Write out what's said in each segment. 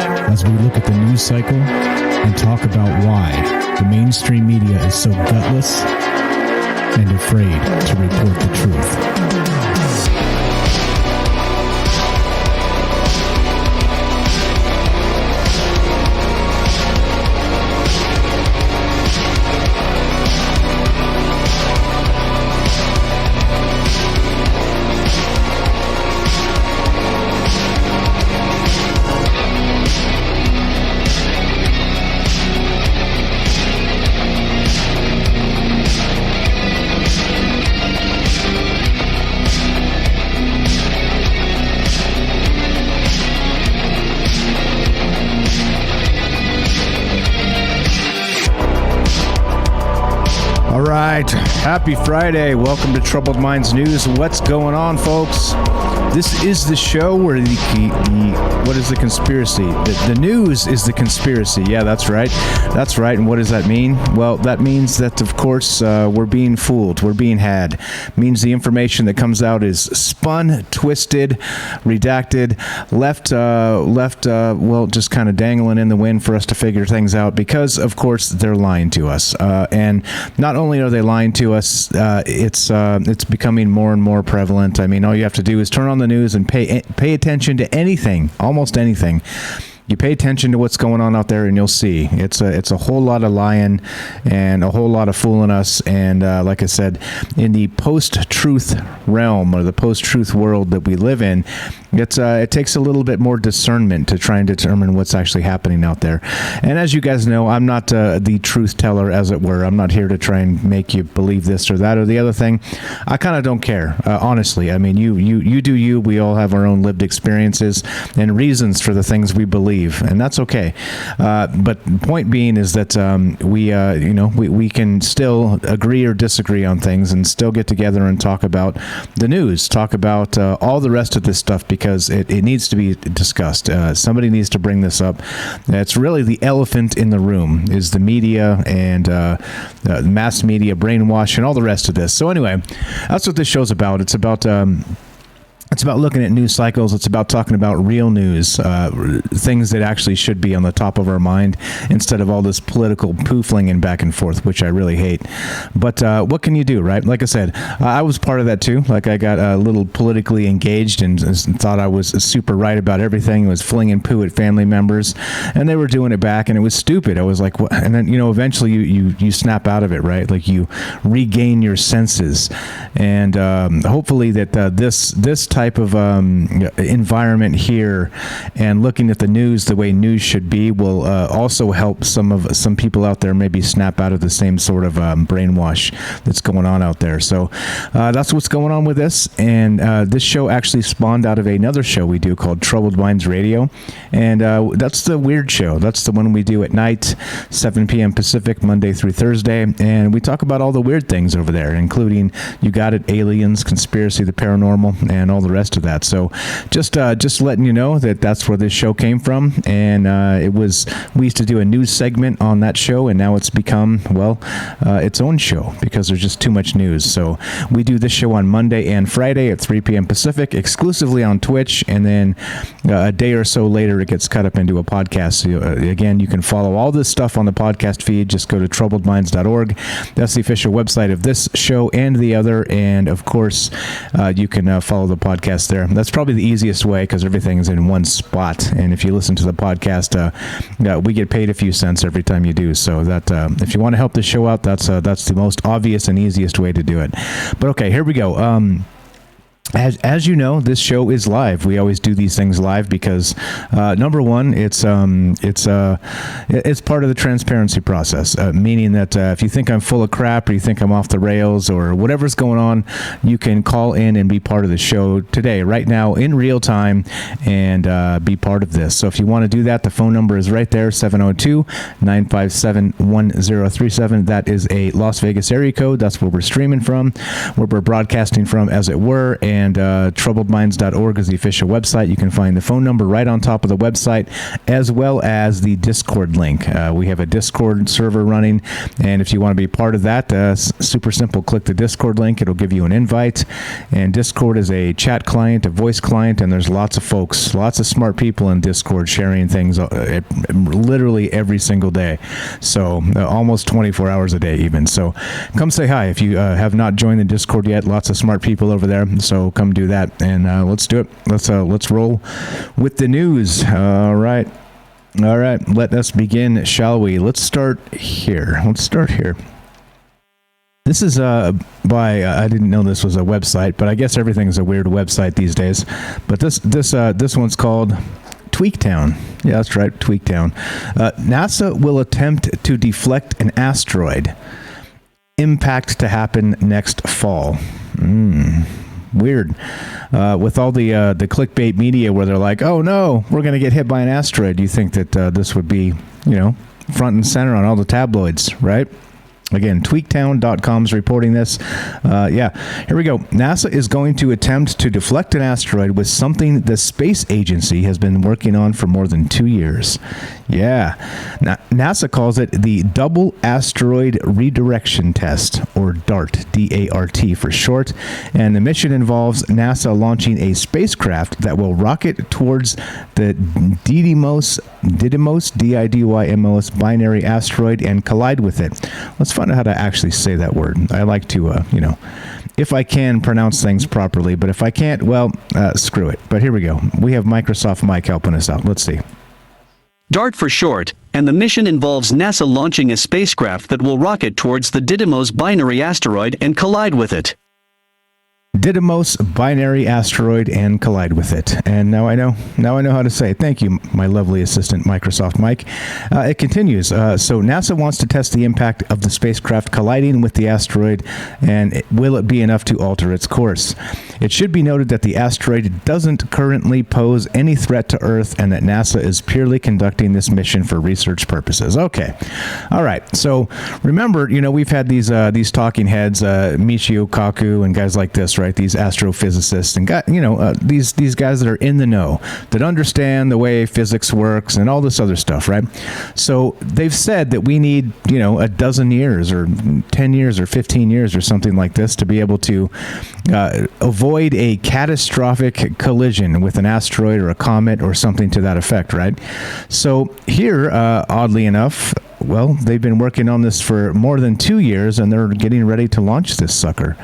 as we look at the news cycle and talk about why the mainstream media is so gutless and afraid to report the truth. Happy Friday. Welcome to Troubled Minds News. What's going on, folks? This is the show where what is the conspiracy? The news is the conspiracy. Yeah, that's right. That's right. And what does that mean? Well, that means that, of course, we're being fooled. We're being had. It means the information that comes out is spun, twisted, redacted, left, just kind of dangling in the wind for us to figure things out because, of course, they're lying to us. And not only are they lying to us, it's becoming more and more prevalent. I mean, all you have to do is turn on the news and pay attention to anything, almost anything. You pay attention to what's going on out there and you'll see it's a whole lot of lying and a whole lot of fooling us. And like I said, in the post-truth realm or the post-truth world that we live in, it takes a little bit more discernment to try and determine what's actually happening out there. And as you guys know, I'm not the truth teller, as it were. I'm not here to try and make you believe this or that or the other thing. I kind of don't care, honestly. I mean, you do you. We all have our own lived experiences and reasons for the things we believe, and that's okay. But the point being is that we can still agree or disagree on things and still get together and talk about the news, talk about all the rest of this stuff, because it needs to be discussed. Somebody needs to bring this up. It's really the elephant in the room is the media and mass media brainwash and all the rest of this. So anyway, that's what this show's about. It's about looking at news cycles. It's about talking about real news, things that actually should be on the top of our mind instead of all this political poofling back and forth, which I really hate. But what can you do, right? Like I said, I was part of that too. Like I got a little politically engaged and thought I was super right about everything. I was flinging poo at family members, and they were doing it back, and it was stupid. I was like, what? And then eventually you snap out of it, right? Like you regain your senses, and hopefully that this type of environment here and looking at the news the way news should be will also help some people out there maybe snap out of the same sort of brainwash that's going on out there. So that's what's going on with this. And this show actually spawned out of another show we do called Troubled Minds Radio, and that's the weird show. That's the one we do at night, 7 p.m. Pacific, Monday through Thursday, and we talk about all the weird things over there, including, you got it, aliens, conspiracy, the paranormal, and all the rest of that. So just letting you know that that's where this show came from. And we used to do a news segment on that show, and now it's become, its own show because there's just too much news. So we do this show on Monday and Friday at 3 p.m. Pacific, exclusively on Twitch, and then a day or so later it gets cut up into a podcast. So, again, you can follow all this stuff on the podcast feed. Just go to troubledminds.org. That's the official website of this show and the other. And of course, you can follow the podcast there. That's probably the easiest way because everything's in one spot. And if you listen to the podcast, we get paid a few cents every time you do. So that if you want to help the show out, that's the most obvious and easiest way to do it. But okay, here we go. As you know, this show is live. We always do these things live because number one, it's part of the transparency process, meaning that if you think I'm full of crap or you think I'm off the rails or whatever's going on, you can call in and be part of the show today, right now, in real time, and be part of this. So if you want to do that, the phone number is right there, 702-957-1037. That is a Las Vegas area code. That's where we're streaming from, where we're broadcasting from, as it were. and troubledminds.org is the official website. You can find the phone number right on top of the website, as well as the Discord link. We have a Discord server running, and if you want to be part of that, super simple. Click the Discord link. It'll give you an invite, and Discord is a chat client, a voice client, and there's lots of folks, lots of smart people in Discord sharing things literally every single day. So almost 24 hours a day even. So come say hi if you have not joined the Discord yet. Lots of smart people over there. So come do that, and let's do it. Let's roll with the news. All right. Let us begin, shall we? Let's start here. This is by I didn't know this was a website, but I guess everything's a weird website these days. But this one's called Tweaktown. Yeah, that's right, Tweaktown. NASA will attempt to deflect an asteroid. Impact to happen next fall. Weird. With all the clickbait media where they're like, oh no, we're going to get hit by an asteroid. You think that this would be, front and center on all the tabloids, right? Again, tweaktown.com's reporting this. Here we go. NASA is going to attempt to deflect an asteroid with something the space agency has been working on for more than 2 years. Yeah. NASA calls it the Double Asteroid Redirection Test, or DART, D-A-R-T for short. And the mission involves NASA launching a spacecraft that will rocket towards the Didymos, D-I-D-Y-M-O-S, binary asteroid and collide with it. Let's find out how to actually say that word. I like to, if I can pronounce things properly, but if I can't, well, screw it. But here we go. We have Microsoft Mike helping us out. Let's see. DART for short, and the mission involves NASA launching a spacecraft that will rocket towards the Didymos binary asteroid and collide with it. Didymos binary asteroid and collide with it. And now I know how to say it. Thank you, my lovely assistant, Microsoft Mike. It continues. So NASA wants to test the impact of the spacecraft colliding with the asteroid, and will it be enough to alter its course? It should be noted that the asteroid doesn't currently pose any threat to Earth, and that NASA is purely conducting this mission for research purposes. Okay. All right. So remember, we've had these talking heads, Michio Kaku and guys like this, right? These astrophysicists and these guys that are in the know, that understand the way physics works and all this other stuff, right? So they've said that we need, a dozen years or 10 years or 15 years or something like this to be able to avoid a catastrophic collision with an asteroid or a comet or something to that effect, right? So here, oddly enough, well, they've been working on this for more than 2 years, and they're getting ready to launch this sucker.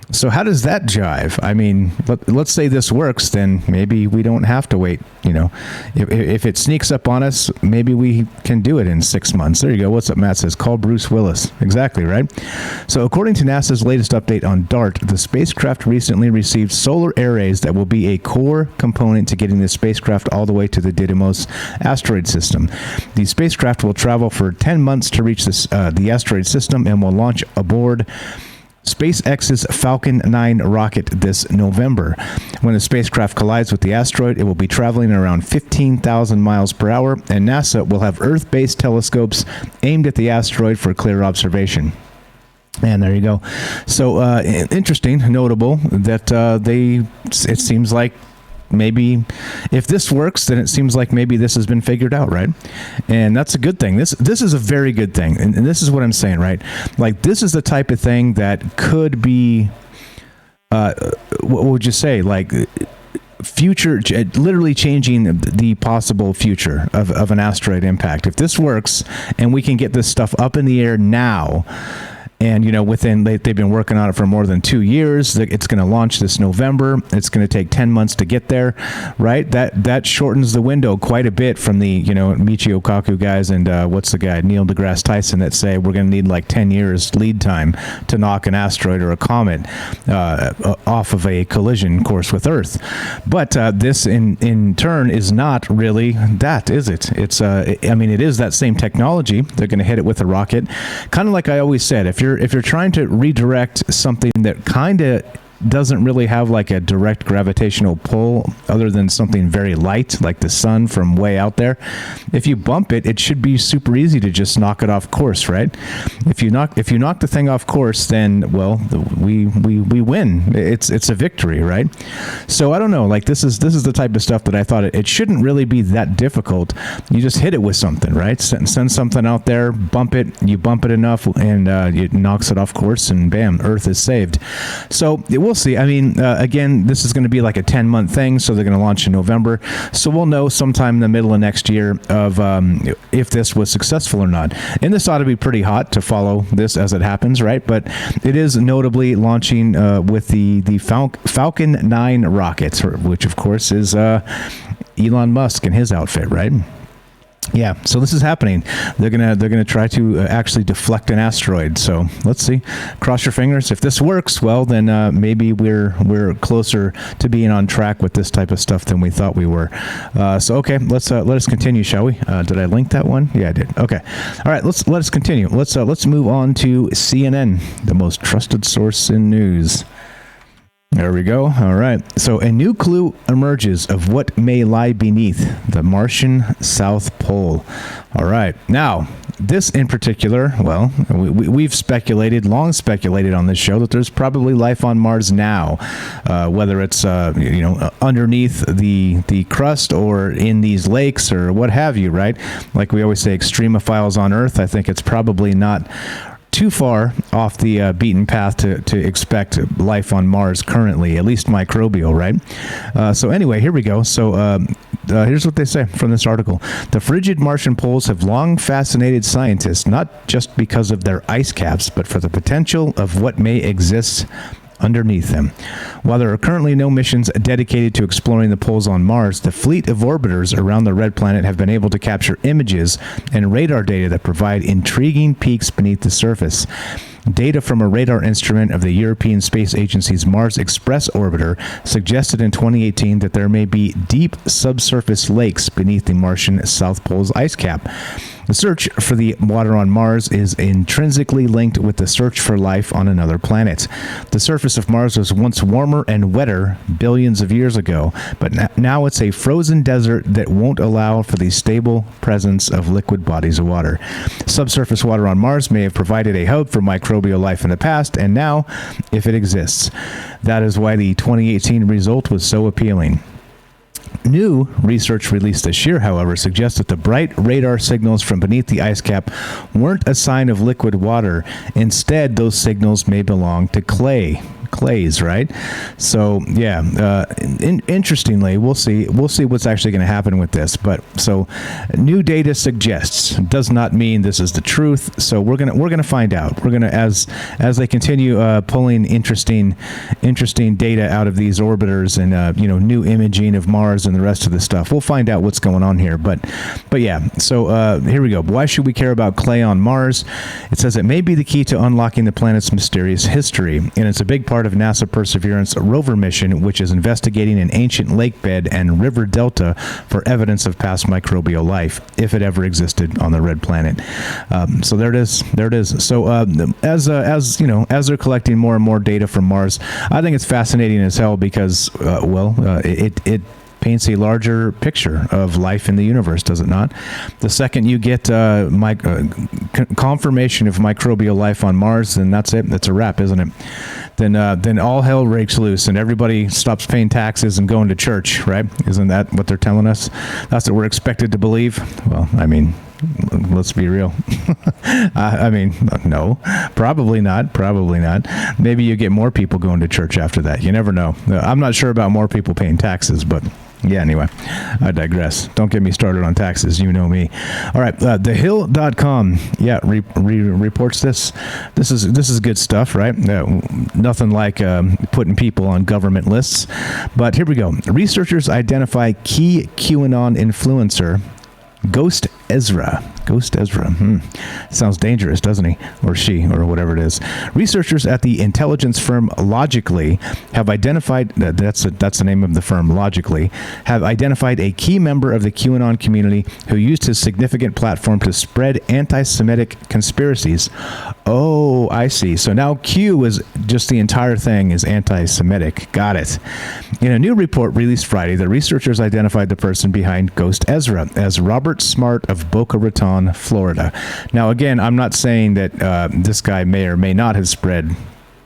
So how does that jive? I mean, let's say this works, then maybe we don't have to wait. If it sneaks up on us, maybe we can do it in 6 months. There you go. What's up, Matt says? Call Bruce Willis. Exactly, right? So according to NASA's latest update on DART, the spacecraft recently received solar arrays that will be a core component to getting the spacecraft all the way to the Didymos asteroid system. The spacecraft will travel for 10 months to reach the asteroid system and will launch aboard SpaceX's Falcon 9 rocket this November. When the spacecraft collides with the asteroid, it will be traveling around 15,000 miles per hour, and NASA will have Earth-based telescopes aimed at the asteroid for clear observation. And there you go. So interesting, notable that it seems like maybe if this works, then it seems like maybe this has been figured out, right? And that's a good thing. This is a very good thing. And this is what I'm saying, right? Like, this is the type of thing that could be, what would you say? Like, future, literally changing the possible future of an asteroid impact. If this works and we can get this stuff up in the air now, and, they've been working on it for more than 2 years. It's going to launch this November. It's going to take 10 months to get there, right? That shortens the window quite a bit from the, Michio Kaku guys and what's the guy, Neil deGrasse Tyson, that say we're going to need like 10 years lead time to knock an asteroid or a comet off of a collision course with Earth. But this, in turn, is not really that, is it? It's, it is that same technology. They're going to hit it with a rocket. Kind of like I always said, if you're trying to redirect something that kind of doesn't really have like a direct gravitational pull other than something very light like the sun from way out there. If you bump it, it should be super easy to just knock it off course, right? If you knock the thing off course, then well, we win. It's a victory, right? So I don't know, like this is the type of stuff that I thought it shouldn't really be that difficult. You just hit it with something, right? Send something out there, bump it, you bump it enough, and it knocks it off course, and bam, Earth is saved. So we'll see. I mean, again, this is going to be like a 10-month thing, so they're going to launch in November. So we'll know sometime in the middle of next year of if this was successful or not. And this ought to be pretty hot to follow this as it happens, right? But it is notably launching with the Falcon 9 rockets, which of course is Elon Musk and his outfit, right? Yeah, so this is happening. They're gonna try to actually deflect an asteroid. So let's see. Cross your fingers. If this works, well, then maybe we're closer to being on track with this type of stuff than we thought we were. So okay, let us continue, shall we? Did I link that one? Yeah, I did. Okay. All right, let us continue. Let's move on to CNN, the most trusted source in news. There we go. All right. So a new clue emerges of what may lie beneath the Martian South Pole. All right. Now, this in particular, well, we've long speculated on this show that there's probably life on Mars now, whether it's underneath the crust or in these lakes or what have you, right? Like we always say, extremophiles on Earth. I think it's probably not too far off the beaten path to expect life on Mars currently, at least microbial, right? So anyway, here we go. So here's what they say from this article. The frigid Martian poles have long fascinated scientists, not just because of their ice caps, but for the potential of what may exist underneath them. While there are currently no missions dedicated to exploring the poles on Mars, the fleet of orbiters around the red planet have been able to capture images and radar data that provide intriguing peeks beneath the surface. Data from a radar instrument of the European Space Agency's Mars Express orbiter suggested in 2018 that there may be deep subsurface lakes beneath the Martian South Pole's ice cap. The search for the water on Mars is intrinsically linked with the search for life on another planet. The surface of Mars was once warmer and wetter billions of years ago, but now it's a frozen desert that won't allow for the stable presence of liquid bodies of water. Subsurface water on Mars may have provided a hub for microbial life in the past, and now, if it exists. That is why the 2018 result was so appealing. New research released this year, however, suggests that the bright radar signals from beneath the ice cap weren't a sign of liquid water. Instead, those signals may belong to clays, right? So yeah, interestingly, we'll see what's actually going to happen with this. But so new data suggests, does not mean this is the truth. So we're gonna find out. We're gonna as they continue pulling interesting data out of these orbiters and new imaging of Mars and the rest of the stuff. We'll find out what's going on here. But yeah. So here we go. Why should we care about clay on Mars? It says it may be the key to unlocking the planet's mysterious history, and it's a big part of NASA Perseverance rover mission, which is investigating an ancient lake bed and river delta for evidence of past microbial life, if it ever existed on the red planet. So there it is. So as they're collecting more and more data from Mars, I think it's fascinating as hell because it paints a larger picture of life in the universe, does it not? The second you get confirmation of microbial life on Mars, then that's it. That's a wrap, isn't it? Then all hell breaks loose and everybody stops paying taxes and going to church, right? Isn't that what they're telling us? That's what we're expected to believe. Well, I mean, let's be real. No, probably not. Maybe you get more people going to church after that. You never know. I'm not sure about more people paying taxes, but yeah, anyway, I digress. Don't get me started on taxes. You know me. All right, thehill.com, reports this. This is good stuff, right? Nothing like putting people on government lists. But here we go. Researchers identify key QAnon influencer, Ghost Ezra. Ghost Ezra. Sounds dangerous, doesn't he? Or she, or whatever it is. Researchers at the intelligence firm Logically have identified, that's the name of the firm, Logically, have identified a key member of the QAnon community who used his significant platform to spread anti-Semitic conspiracies. Oh, I see. So now Q is just the entire thing is anti-Semitic. Got it. In a new report released Friday, the researchers identified the person behind Ghost Ezra as Robert Smart of Boca Raton, Florida. Now, again, I'm not saying that this guy may or may not have spread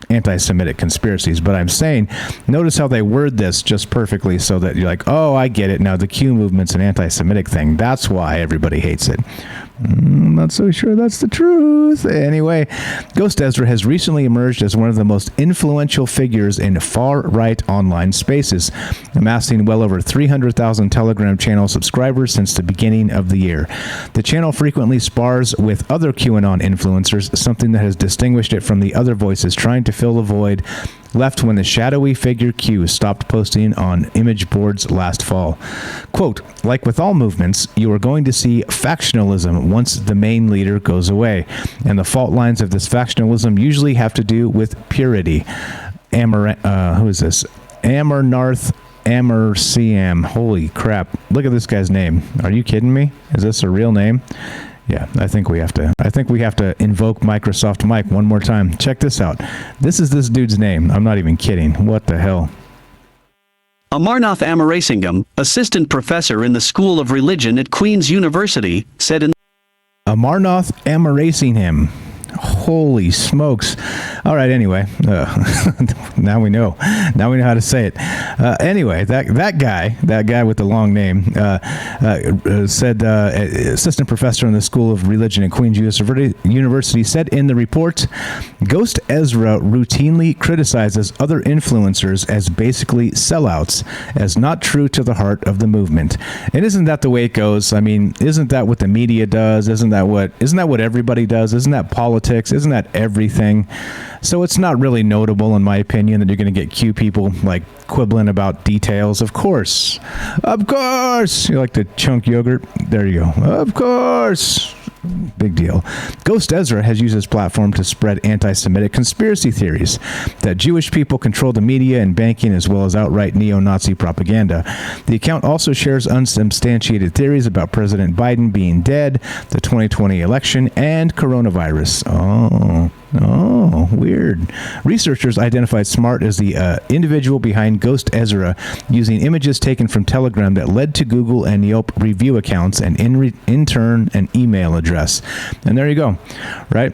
anti-Semitic conspiracies, but I'm saying, notice how they word this just perfectly so that you're like, oh, I get it. Now, the Q movement's an anti-Semitic thing. That's why everybody hates it. I'm not so sure that's the truth. Anyway, Ghost Ezra has recently emerged as one of the most influential figures in far-right online spaces, amassing well over 300,000 Telegram channel subscribers since the beginning of the year. The channel frequently spars with other QAnon influencers, something that has distinguished it from the other voices trying to fill the void left when the shadowy figure Q stopped posting on image boards last fall. Quote, like with all movements, you are going to see factionalism once the main leader goes away, and the fault lines of this factionalism usually have to do with purity. Who is this? Amarnarth Amerciam. Holy crap. Look at this guy's name. Are you kidding me? Is this a real name? Yeah, I think we have to invoke Microsoft Mike one more time. Check this out. This is this dude's name. I'm not even kidding. What the hell? Amarnath Amarasingam, assistant professor in the School of Religion at Queen's University, said in Amarnath Amarasingham. Holy smokes. All right, anyway. Now we know. Now we know how to say it. Anyway, that guy with the long name, said, assistant professor in the School of Religion at Queen's University, said in the report, Ghost Ezra routinely criticizes other influencers as basically sellouts, as not true to the heart of the movement. And isn't that the way it goes? I mean, isn't that what the media does? Isn't that what everybody does? Isn't that politics? Isn't that everything? So it's not really notable, in my opinion, that you're going to get Q people like quibbling about details. Of course. You like the chunk yogurt? There you go. Of course. Big deal. Ghost Ezra has used his platform to spread anti-Semitic conspiracy theories that Jewish people control the media and banking, as well as outright neo-Nazi propaganda. The account also shares unsubstantiated theories about President Biden being dead, the 2020 election, and coronavirus. Oh, weird. Researchers identified Smart as the individual behind Ghost Ezra, using images taken from Telegram that led to Google and Yelp review accounts and in turn an email address. And there you go, right?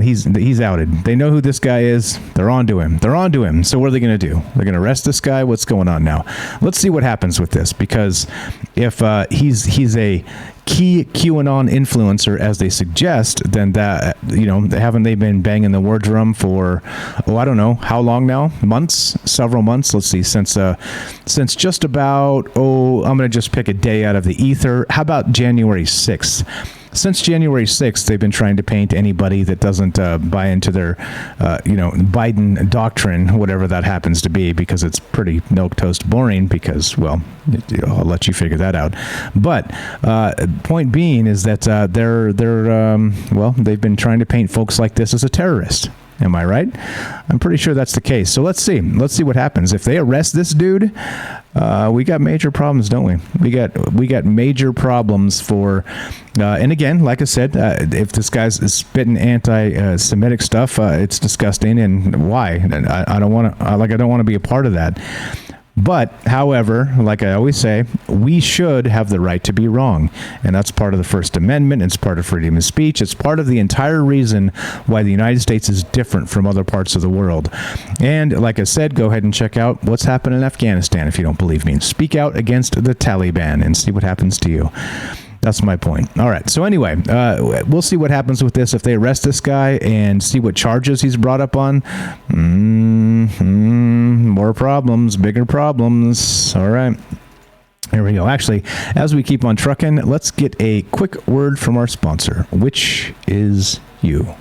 He's outed. They know who this guy is. They're on to him. So what are they going to do? They're going to arrest this guy? What's going on now? Let's see what happens with this, because if he's a key QAnon influencer, as they suggest, then that, haven't they been banging the war drum for, I don't know, how long now? Months? Several months? Let's see, since just about, I'm going to just pick a day out of the ether. How about January 6th? Since January 6th, they've been trying to paint anybody that doesn't buy into their, Biden doctrine, whatever that happens to be, because it's pretty milquetoast boring, because, well, I'll let you figure that out. But point being is that they've been trying to paint folks like this as a terrorist. Am I right? I'm pretty sure that's the case. So let's see what happens. If they arrest this dude, we got major problems, don't we? We got major problems for, and again, like I said, if this guy's spitting anti-Semitic stuff, it's disgusting. And why? I don't want to be a part of that. But, however, like I always say, we should have the right to be wrong. And that's part of the First Amendment. It's part of freedom of speech. It's part of the entire reason why the United States is different from other parts of the world. And, like I said, go ahead and check out what's happened in Afghanistan if you don't believe me. Speak out against the Taliban and see what happens to you. That's my point. All right. So anyway, we'll see what happens with this if they arrest this guy and see what charges he's brought up on. More problems, bigger problems. All right. Here we go. Actually, as we keep on trucking, let's get a quick word from our sponsor, which is you.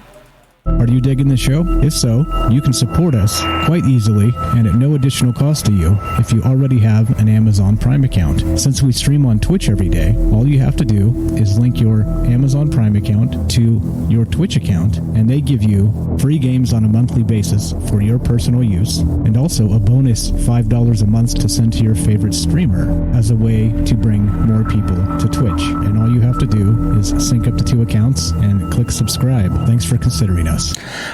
Are you digging the show? If so, you can support us quite easily and at no additional cost to you if you already have an Amazon Prime account. Since we stream on Twitch every day, all you have to do is link your Amazon Prime account to your Twitch account, and they give you free games on a monthly basis for your personal use, and also a bonus $5 a month to send to your favorite streamer as a way to bring more people to Twitch. And all you have to do is sync up to 2 accounts and click subscribe. Thanks for considering us.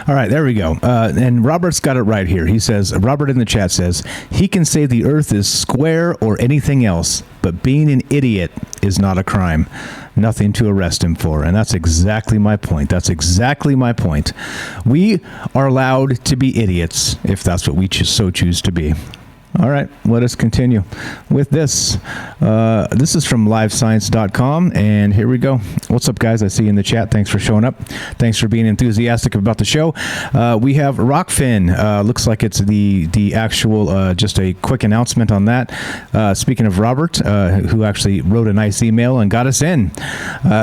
All right, there we go. And Robert's got it right here. He says, Robert in the chat says, he can say the earth is square or anything else, but being an idiot is not a crime. Nothing to arrest him for. And that's exactly my point. That's exactly my point. We are allowed to be idiots if that's what we so choose to be. All right, let us continue with this. This is from livescience.com, and here we go. What's up, guys? I see you in the chat. Thanks for showing up. Thanks for being enthusiastic about the show. We have Rockfin. Looks like it's the actual, just a quick announcement on that. Speaking of Robert, who actually wrote a nice email and got us in.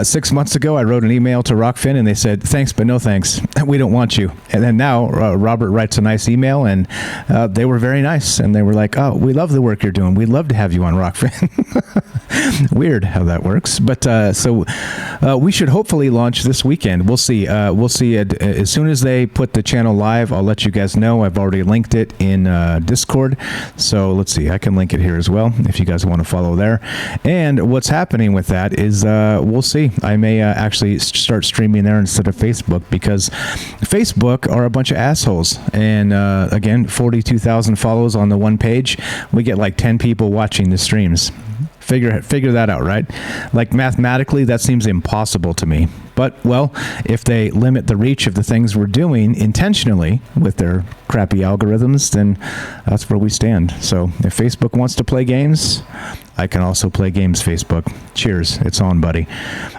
6 months ago, I wrote an email to Rockfin, and they said, thanks, but no thanks. We don't want you. And then now Robert writes a nice email, and they were very nice, and they were like, oh, we love the work you're doing. We'd love to have you on Rockfin. Weird how that works. But so we should hopefully launch this weekend. We'll see. We'll see. As soon as they put the channel live, I'll let you guys know. I've already linked it in Discord. So let's see. I can link it here as well if you guys want to follow there. And what's happening with that is we'll see. I may actually start streaming there instead of Facebook, because Facebook are a bunch of assholes. And again, 42,000 follows on the one page. We get like 10 people watching the streams. Figure that out, right? Like mathematically, that seems impossible to me. But, well, if they limit the reach of the things we're doing intentionally with their crappy algorithms, then that's where we stand. So if Facebook wants to play games, I can also play games, Facebook. Cheers. It's on, buddy.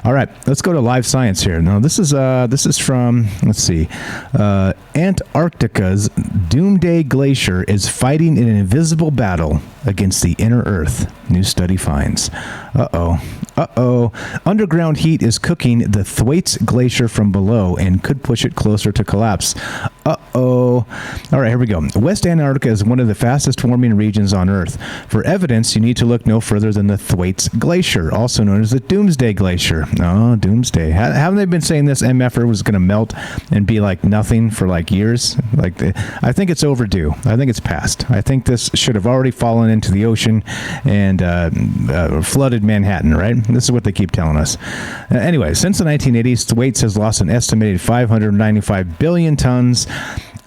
All right, let's go to Live Science here. Now, this is from, let's see, Antarctica's Doomsday Glacier is fighting an invisible battle against the inner Earth. New study finds. Uh-oh. Underground heat is cooking the Thwaites Glacier from below and could push it closer to collapse. Uh-oh. All right, here we go. West Antarctica is one of the fastest warming regions on Earth. For evidence, you need to look no further than the Thwaites Glacier, also known as the Doomsday Glacier. Oh, Doomsday. Haven't they been saying this MFR was going to melt and be like nothing for like years? I think it's overdue. I think it's past. I think this should have already fallen into the ocean and flooded Manhattan, right? This is what they keep telling us. Anyway, since the 1980s, Thwaites has lost an estimated 595 billion tons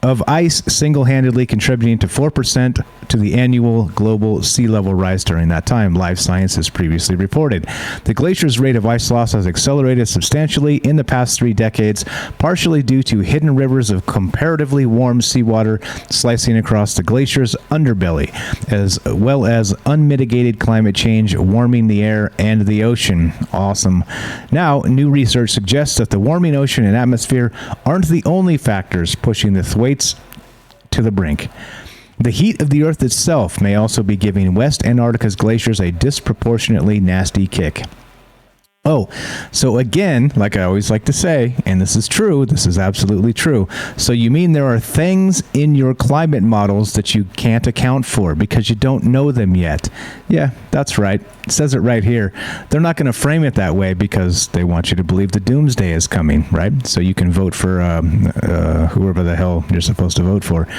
of ice, single-handedly contributing to 4% to the annual global sea level rise during that time, Live Science has previously reported. The glacier's rate of ice loss has accelerated substantially in the past 3 decades, partially due to hidden rivers of comparatively warm seawater slicing across the glacier's underbelly, as well as unmitigated climate change warming the air and the ocean. Awesome. Now, new research suggests that the warming ocean and atmosphere aren't the only factors pushing the Thwaites to the brink. The heat of the Earth itself may also be giving West Antarctica's glaciers a disproportionately nasty kick. Oh, so again, like I always like to say, and this is true, this is absolutely true. So you mean there are things in your climate models that you can't account for because you don't know them yet? Yeah, that's right. It says it right here. They're not going to frame it that way because they want you to believe the doomsday is coming, right? So you can vote for whoever the hell you're supposed to vote for.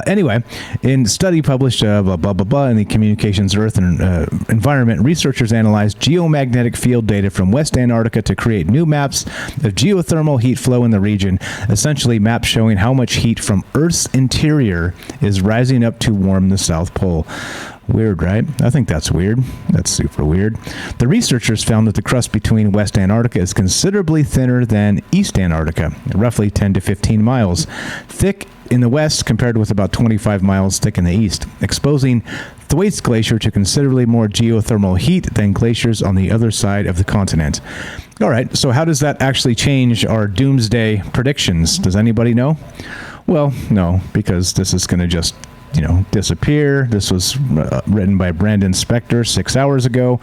Anyway, in study published blah, blah, blah, blah, in the Communications Earth and Environment, researchers analyzed geomagnetic field data from West Antarctica to create new maps of geothermal heat flow in the region, essentially maps showing how much heat from Earth's interior is rising up to warm the South Pole. Weird, right? I think that's weird. That's super weird. The researchers found that the crust between West Antarctica is considerably thinner than East Antarctica, roughly 10 to 15 miles thick in the west compared with about 25 miles thick in the east, exposing Thwaites Glacier to considerably more geothermal heat than glaciers on the other side of the continent. All right, so how does that actually change our doomsday predictions? Does anybody know? Well, no, because this is going to just disappear. This was written by Brandon Spector 6 hours ago,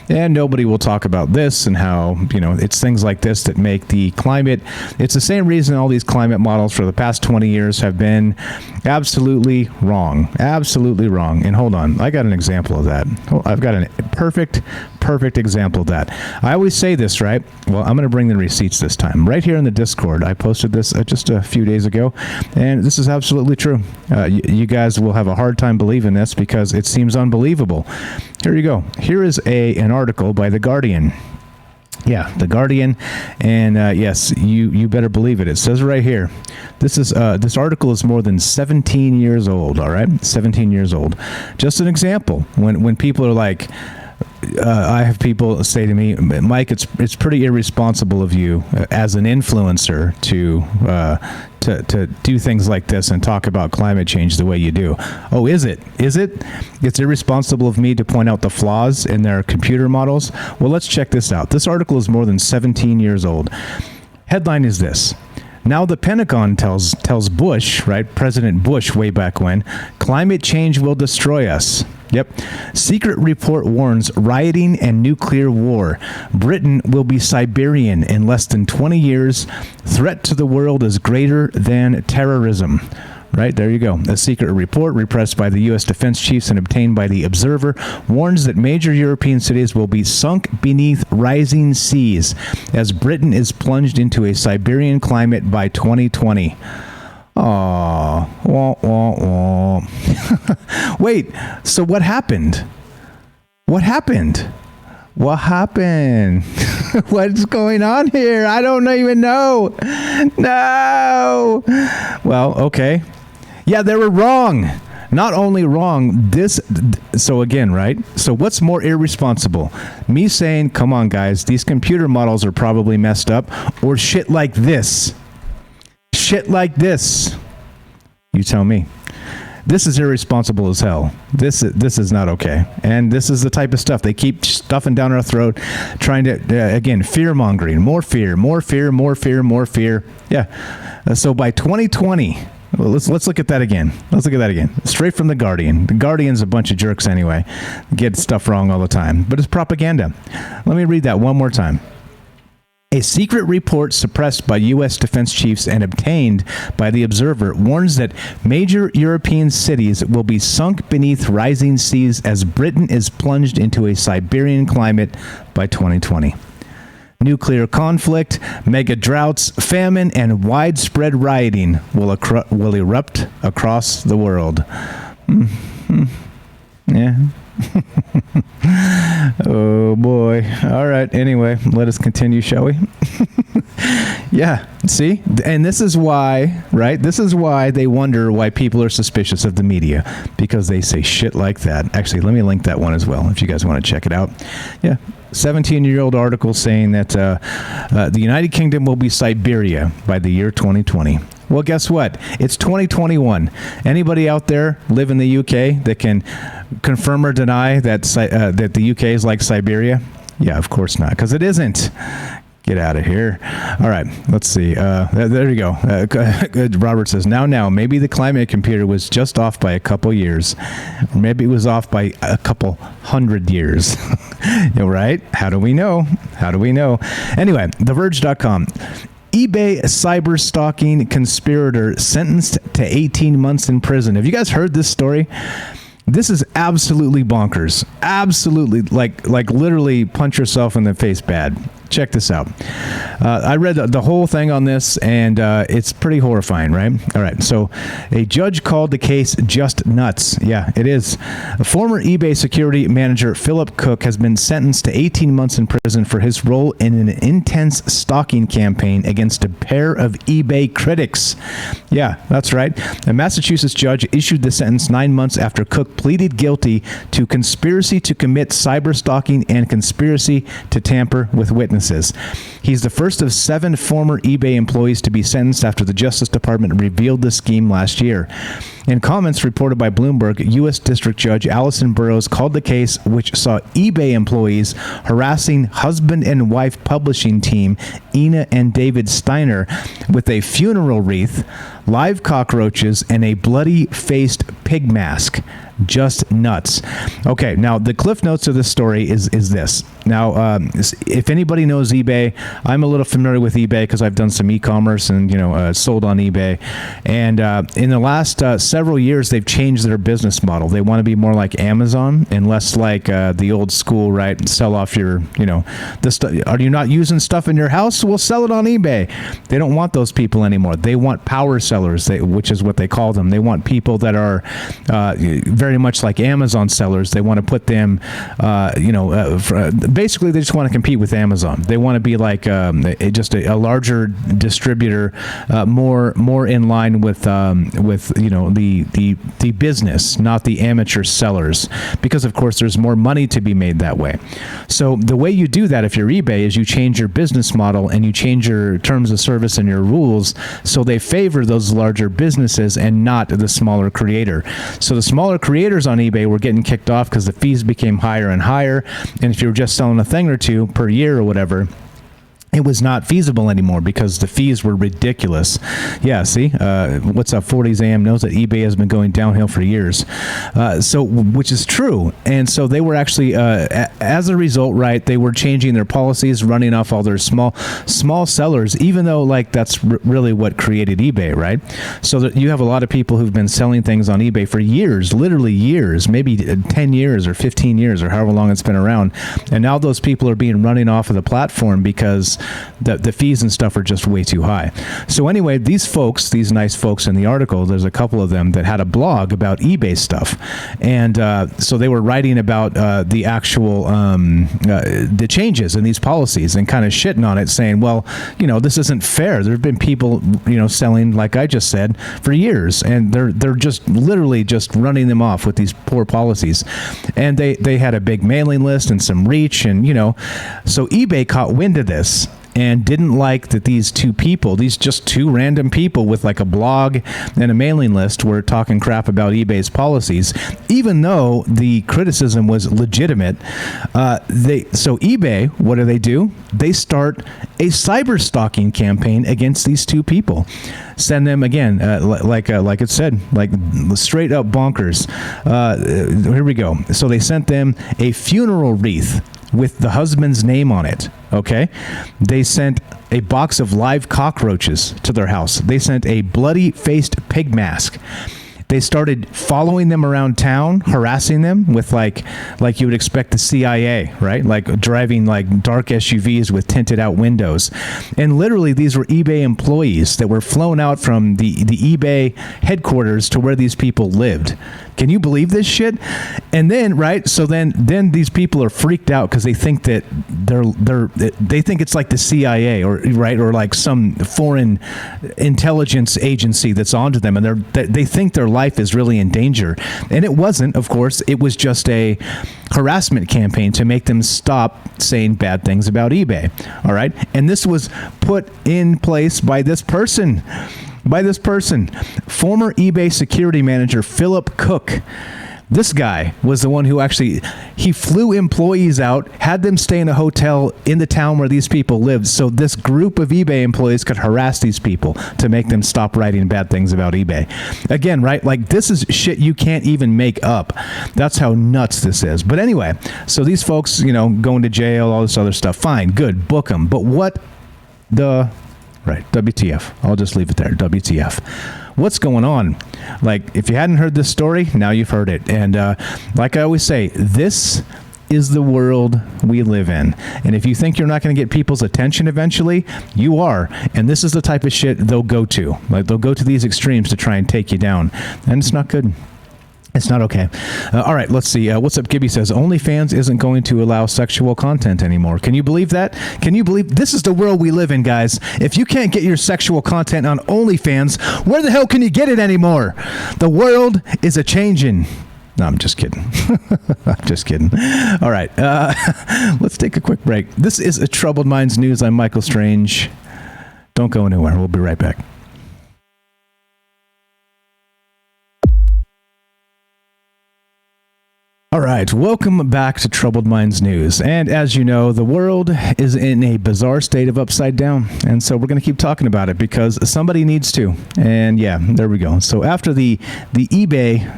and nobody will talk about this and how, it's things like this that make the climate. It's the same reason all these climate models for the past 20 years have been absolutely wrong. Absolutely wrong. And hold on, I got an example of that. I've got a perfect example of that. I always say this, right? Well, I'm going to bring the receipts this time. Right here in the Discord, I posted this just a few days ago, and this is absolutely true. You guys will have a hard time believing this because it seems unbelievable. Here you go. Here is an article by The Guardian. Yeah, The Guardian, and yes, you better believe it. It says right here, this article is more than 17 years old, all right? 17 years old. Just an example, when people are like, I have people say to me, Mike, it's pretty irresponsible of you as an influencer to do things like this and talk about climate change the way you do. Oh, is it? Is it? It's irresponsible of me to point out the flaws in their computer models? Well, let's check this out. This article is more than 17 years old. Headline is this. Now the Pentagon tells Bush, right, President Bush way back when, climate change will destroy us. Yep. Secret report warns rioting and nuclear war. Britain will be Siberian in less than 20 years. Threat to the world is greater than terrorism. Right, there you go. A secret report repressed by the U.S. defense chiefs and obtained by The Observer warns that major European cities will be sunk beneath rising seas as Britain is plunged into a Siberian climate by 2020. Aww. Wah, wah, wah. Wait, so what happened? What happened? What happened? What's going on here? I don't even know. No. Well, okay. Yeah, they were wrong. Not only wrong, so again, right? So what's more irresponsible? Me saying, come on, guys, these computer models are probably messed up, or shit like this? Shit like this. You tell me. This is irresponsible as hell. This is not okay. And this is the type of stuff they keep stuffing down our throat, trying to, again, fear-mongering. More fear, more fear, more fear, more fear. Yeah. So by 2020... Well, let's look at that again. Let's look at that again. Straight from The Guardian. The Guardian's a bunch of jerks anyway. Get stuff wrong all the time. But it's propaganda. Let me read that one more time. A secret report suppressed by U.S. defense chiefs and obtained by The Observer warns that major European cities will be sunk beneath rising seas as Britain is plunged into a Siberian climate by 2020. Nuclear conflict, mega droughts, famine, and widespread rioting will erupt across the world. Yeah. Oh, boy. All right. Anyway, let us continue, shall we? Yeah. See? And this is why, right? This is why they wonder why people are suspicious of the media, because they say shit like that. Actually, let me link that one as well if you guys want to check it out. Yeah. 17-year-old article saying that the United Kingdom will be Siberia by the year 2020. Well, guess what? It's 2021. Anybody out there live in the UK that can confirm or deny that that the UK is like Siberia? Yeah, of course not, because it isn't. Get out of here. All right, let's see. There you go. Robert says, now, maybe the climate computer was just off by a couple years. Or maybe it was off by a couple 100 years. Right? How do we know? How do we know? Anyway, TheVerge.com. eBay cyber stalking conspirator sentenced to 18 months in prison. Have you guys heard this story? This is absolutely bonkers. Absolutely, like literally punch yourself in the face bad. Check this out. I read the whole thing on this, and it's pretty horrifying, right? All right, so a judge called the case just nuts. Yeah, it is. A former eBay security manager, Philip Cook, has been sentenced to 18 months in prison for his role in an intense stalking campaign against a pair of eBay critics. Yeah, that's right. A Massachusetts judge issued the sentence 9 months after Cook pleaded guilty to conspiracy to commit cyber stalking and conspiracy to tamper with witnesses. He's the first of 7 former eBay employees to be sentenced after the Justice Department revealed the scheme last year. In comments reported by Bloomberg, U.S. District Judge Allison Burroughs called the case, which saw eBay employees harassing husband and wife publishing team Ina and David Steiner with a funeral wreath, live cockroaches, and a bloody-faced pig mask. Just nuts. Okay, now the cliff notes of this story is this. Now, if anybody knows eBay, I'm a little familiar with eBay because I've done some e-commerce and sold on eBay. And in the last several years, they've changed their business model. They want to be more like Amazon and less like the old school, right? Sell off your, are you not using stuff in your house? We'll sell it on eBay. They don't want those people anymore. They want power sellers, which is what they call them. They want people that are very much like Amazon sellers. They want to put them, basically they just want to compete with Amazon. They want to be like just a larger distributor, more in line with the business, not the amateur sellers, because of course there's more money to be made that way. So the way you do that if you're eBay is you change your business model and you change your terms of service and your rules so they favor those larger businesses and not the smaller creator. So the smaller creators on eBay were getting kicked off because the fees became higher and higher, and if you were just selling a thing or two per year or whatever, it was not feasible anymore because the fees were ridiculous. Yeah, see? What's up, 40s AM knows that eBay has been going downhill for years. Which is true. And so they were actually, as a result, right, they were changing their policies, running off all their small sellers, even though, like, that's really what created eBay, right? So that you have a lot of people who've been selling things on eBay for years, literally years, maybe 10 years or 15 years or however long it's been around. And now those people are being running off of the platform because the fees and stuff are just way too high. So anyway, these folks, these nice folks in the article, there's a couple of them that had a blog about eBay stuff. And so they were writing about the actual, the changes in these policies and kind of shitting on it, saying, well, this isn't fair. There have been people, selling, like I just said, for years, and they're just literally just running them off with these poor policies. And they had a big mailing list and some reach, and, so eBay caught wind of this and didn't like that these two people, these just two random people with like a blog and a mailing list, were talking crap about eBay's policies, even though the criticism was legitimate. So eBay, what do? They start a cyber stalking campaign against these two people. Send them, again, like it said, like straight up bonkers. Here we go. So they sent them a funeral wreath with the husband's name on it, okay? They sent a box of live cockroaches to their house. They sent a bloody-faced pig mask. They started following them around town, harassing them with like you would expect the CIA, right? Like driving like dark SUVs with tinted out windows. And literally these were eBay employees that were flown out from the eBay headquarters to where these people lived. Can you believe this shit? And then, right? So then these people are freaked out because they think that they think it's like the CIA or like some foreign intelligence agency that's onto them, and they think their life is really in danger. And it wasn't, of course. It was just a harassment campaign to make them stop saying bad things about eBay. All right, and this was put in place by this person. Former eBay security manager Philip Cook. This guy was the one who he flew employees out, had them stay in a hotel in the town where these people lived, so this group of eBay employees could harass these people to make them stop writing bad things about eBay. Again, right? Like, this is shit you can't even make up. That's how nuts this is. But anyway, so these folks, going to jail, all this other stuff. Fine, good, book them. But what the... Right, WTF. I'll just leave it there. WTF. What's going on? Like, if you hadn't heard this story, now you've heard it. And like I always say, this is the world we live in. And if you think you're not going to get people's attention eventually, you are. And this is the type of shit they'll go to. Like, they'll go to these extremes to try and take you down. And it's not good. It's not okay. All right, let's see. What's up, Gibby says, OnlyFans isn't going to allow sexual content anymore. Can you believe that? Can you believe this is the world we live in, guys? If you can't get your sexual content on OnlyFans, where the hell can you get it anymore? The world is a-changing. No, I'm just kidding. I'm just kidding. All right, let's take a quick break. This is a Troubled Minds News. I'm Michael Strange. Don't go anywhere. We'll be right back. All right, welcome back to Troubled Minds News. And as you know, the world is in a bizarre state of upside down. And so we're going to keep talking about it because somebody needs to. And yeah, there we go. So after the eBay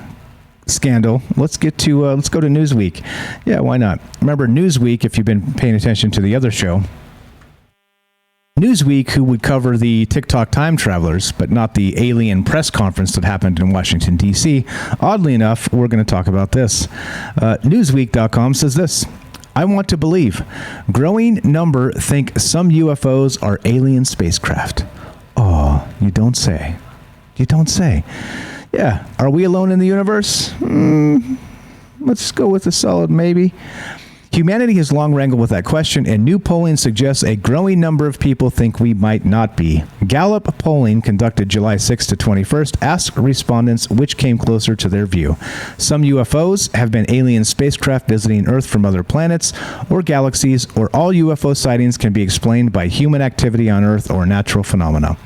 scandal, let's go to Newsweek. Yeah, why not? Remember Newsweek, if you've been paying attention to the other show, Newsweek, who would cover the TikTok time travelers, but not the alien press conference that happened in Washington, D.C. Oddly enough, we're going to talk about this. Newsweek.com says this: I want to believe. Growing number think some UFOs are alien spacecraft. Oh, you don't say. You don't say. Yeah. Are we alone in the universe? Let's go with a solid maybe. Humanity has long wrangled with that question, and new polling suggests a growing number of people think we might not be. Gallup polling, conducted July 6th to 21st, asked respondents which came closer to their view. Some UFOs have been alien spacecraft visiting Earth from other planets or galaxies, or all UFO sightings can be explained by human activity on Earth or natural phenomena.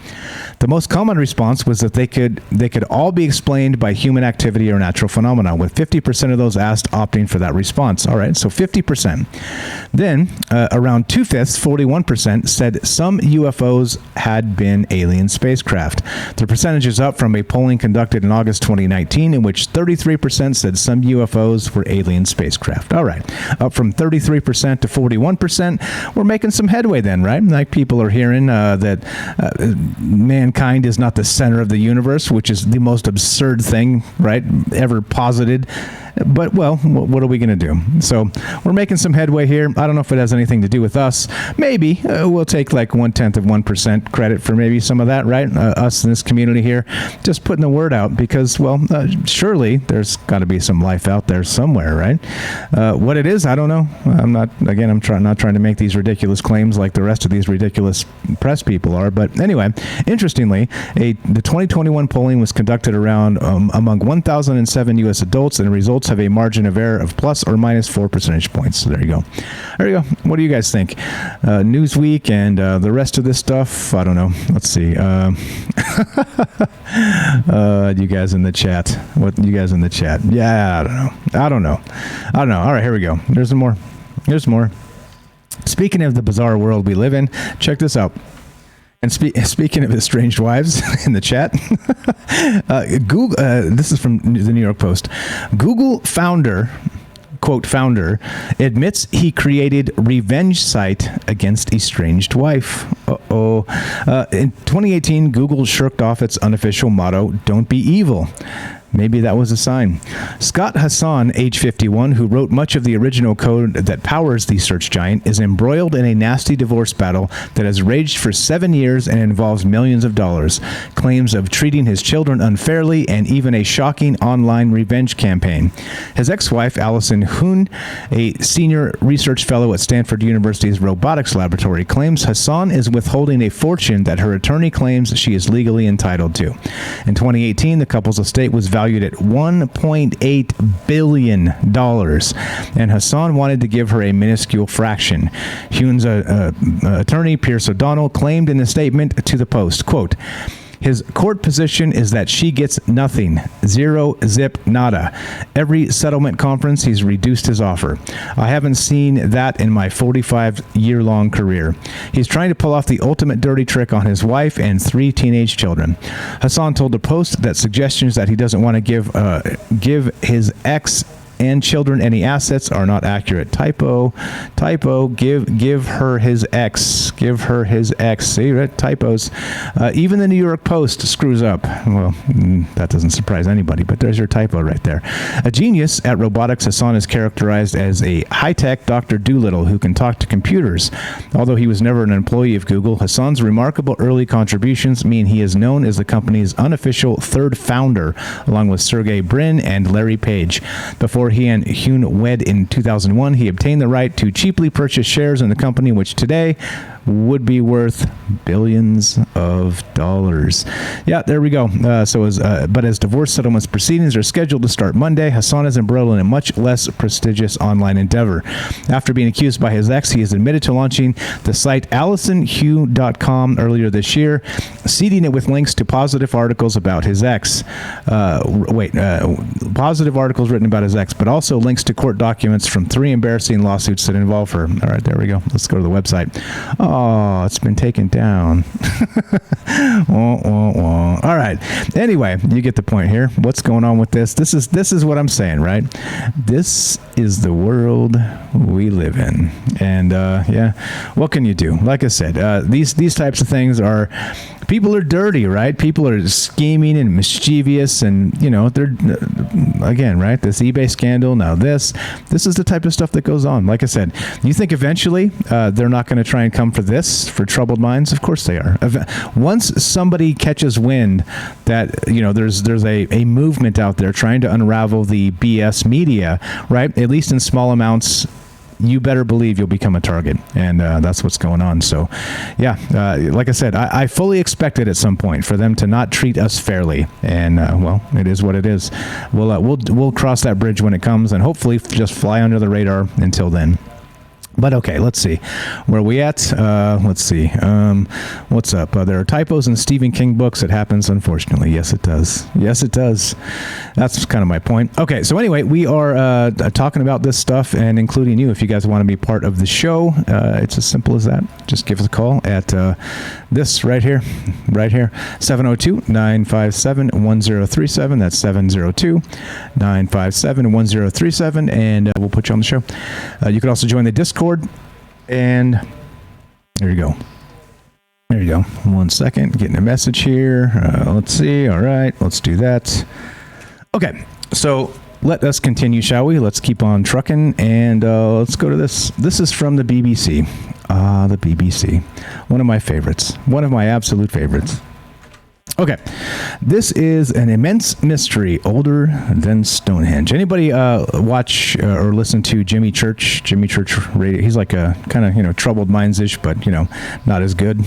The most common response was that they could all be explained by human activity or natural phenomena, with 50% of those asked opting for that response. All right, so 50%. Then, around 2/5, 41%, said some UFOs had been alien spacecraft. The percentage is up from a polling conducted in August 2019, in which 33% said some UFOs were alien spacecraft. All right, up from 33% to 41%. We're making some headway then, right? Like people are hearing that mankind is not the center of the universe, which is the most absurd thing, right, ever posited. But, well, what are we going to do? So we're making some headway here. I don't know if it has anything to do with us. Maybe we'll take like 1/10% credit for maybe some of that, right? Us in this community here, just putting the word out because, well, surely there's got to be some life out there somewhere, right? What it is, I don't know. I'm not trying to make these ridiculous claims like the rest of these ridiculous press people are. But anyway, interestingly, the 2021 polling was conducted around among 1,007 U.S. adults, and the results have a margin of error of plus or minus 4 percentage points. So there you go. There you go. What do you guys think? Newsweek and the rest of this stuff? I don't know. Let's see. You guys in the chat. What you guys in the chat? Yeah, I don't know. All right, here we go. There's more. Speaking of the bizarre world we live in, check this out. And speaking of estranged wives in the chat, Google. This is from the New York Post. Google founder, quote, founder, admits he created revenge site against estranged wife. In 2018, Google shirked off its unofficial motto, "Don't be evil." Maybe that was a sign. Scott Hassan, age 51, who wrote much of the original code that powers the search giant, is embroiled in a nasty divorce battle that has raged for 7 years and involves millions of dollars, claims of treating his children unfairly, and even a shocking online revenge campaign. His ex-wife, Allison Hoon, a senior research fellow at Stanford University's robotics laboratory, claims Hassan is withholding a fortune that her attorney claims she is legally entitled to. In 2018, the couple's estate was valued at $1.8 billion, and Hassan wanted to give her a minuscule fraction. Hune's attorney, Pierce O'Donnell, claimed in a statement to the Post, quote, his court position is that she gets nothing. Zero, zip, nada. Every settlement conference, he's reduced his offer. I haven't seen that in my 45-year-long career. He's trying to pull off the ultimate dirty trick on his wife and 3 teenage children. Hassan told the Post that suggestions that he doesn't want to give his ex and children any assets are not accurate. Typo. Give her his ex. See, right? Typos. Even the New York Post screws up. Well, that doesn't surprise anybody, but there's your typo right there. A genius at robotics, Hassan is characterized as a high-tech Dr. Doolittle who can talk to computers. Although he was never an employee of Google, Hassan's remarkable early contributions mean he is known as the company's unofficial third founder, along with Sergey Brin and Larry Page. Before he and Hune wed in 2001, he obtained the right to cheaply purchase shares in the company, which today would be worth billions of dollars. Yeah, there we go. But as divorce settlements proceedings are scheduled to start Monday, Hassan is embroiled in a much less prestigious online endeavor. After being accused by his ex, he has admitted to launching the site AlisonHugh.com earlier this year, seeding it with links to positive articles about his ex. Positive articles written about his ex, but also links to court documents from 3 embarrassing lawsuits that involve her. All right, there we go. Let's go to the website. Oh, it's been taken down. All right. Anyway, you get the point here. What's going on with this? This is what I'm saying, right? This is the world we live in. And yeah, what can you do? Like I said, these types of things are, people are dirty, right? People are scheming and mischievous, and they're again, right? This eBay scandal. Now this is the type of stuff that goes on. Like I said, you think eventually they're not going to try and come for this, for troubled minds? Of course they are. Once somebody catches wind that there's a movement out there trying to unravel the BS media, right? At least in small amounts, you better believe you'll become a target, and that's what's going on. So, yeah, like I said, I fully expected at some point for them to not treat us fairly, and well, it is what it is. We'll cross that bridge when it comes, and hopefully just fly under the radar until then. But okay, let's see. Where are we at? Let's see. What's up? There are typos in Stephen King books. It happens, unfortunately. Yes, it does. Yes, it does. That's kind of my point. Okay, so anyway, we are talking about this stuff and including you. If you guys want to be part of the show, it's as simple as that. Just give us a call at this right here, 702-957-1037. That's 702-957-1037, and we'll put you on the show. You can also join the Discord. And there you go. There you go. 1 second. Getting a message here. Let's see. All right. Let's do that. Okay. So let us continue, shall we? Let's keep on trucking. And let's go to this. This is from the BBC. The BBC. One of my favorites. One of my absolute favorites. Okay, this is an immense mystery older than Stonehenge. Anybody watch or listen to Jimmy Church radio? He's like a kind of, troubled minds-ish, but, not as good.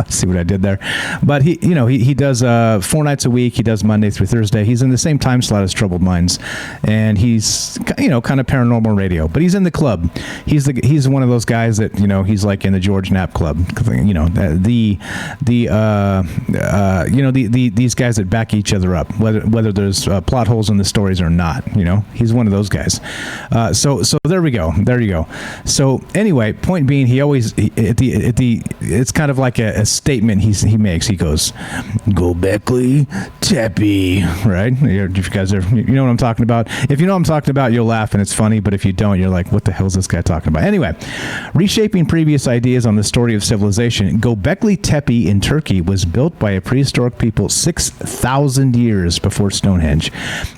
See what I did there? But he does 4 nights a week. He does Monday through Thursday. He's in the same time slot as Troubled Minds, and he's, kind of paranormal radio, but he's in the club. He's one of those guys that, he's like in the George Knapp Club, these guys that back each other up, whether there's plot holes in the stories or not. He's one of those guys. So there we go. There you go. So anyway, point being, he always it's kind of like a statement he makes. He goes, "Gobekli Tepe," right? If you guys are, you know what I'm talking about. If you know what I'm talking about, you'll laugh and it's funny. But if you don't, you're like, what the hell is this guy talking about? Anyway, reshaping previous ideas on the story of civilization, Gobekli Tepe in Turkey was built by a prehistoric people 6,000 years before Stonehenge.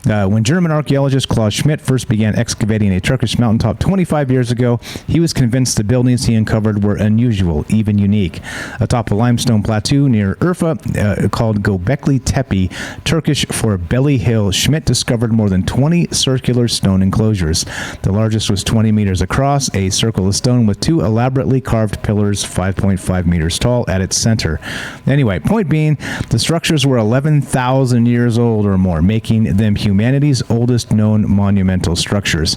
When German archaeologist Klaus Schmidt first began excavating a Turkish mountaintop 25 years ago, he was convinced the buildings he uncovered were unusual, even unique. Atop a limestone plateau near Urfa, called Gobekli Tepe, Turkish for Belly Hill, Schmidt discovered more than 20 circular stone enclosures. The largest was 20 meters across, a circle of stone with 2 elaborately carved pillars 5.5 meters tall at its center. Anyway, point being, the structures were 11,000 years old or more, making them humanity's oldest known monumental structures.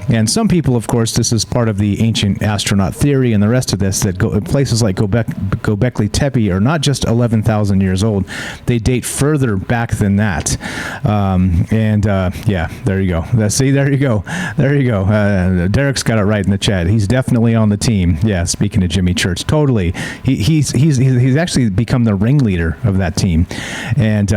And some people, of course, this is part of the ancient astronaut theory and the rest of this, that places like Gobekli Tepe are not just 11,000 years old. They date further back than that. Yeah, there you go. There you go. There you go. Derek's got it right in the chat. He's definitely on the team. Yeah, speaking of Jimmy Church, totally. He's actually become the ringleader of that team. And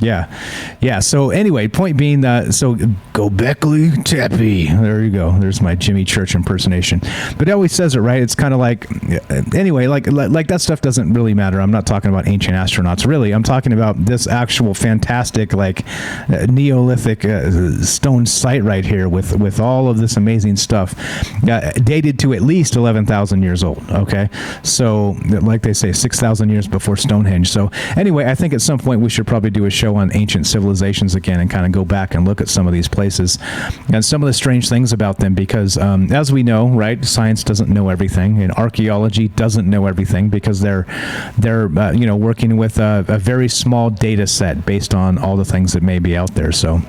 yeah. So anyway, point being, so Gobekli Tepe. There you go. There's my Jimmy Church impersonation. But it always says it right. It's kind of like, anyway, like that stuff doesn't really matter. I'm not talking about ancient astronauts, really. I'm talking about this actual fantastic, Neolithic stone site right here with all of this amazing stuff, dated to at least 11,000 years old. Okay, so like they say, 6,000 years before Stonehenge. So anyway. anyway, I think at some point we should probably do a show on ancient civilizations again and kind of go back and look at some of these places and some of the strange things about them because, as we know, right, science doesn't know everything, and archaeology doesn't know everything because they're working with a very small data set based on all the things that may be out there. So.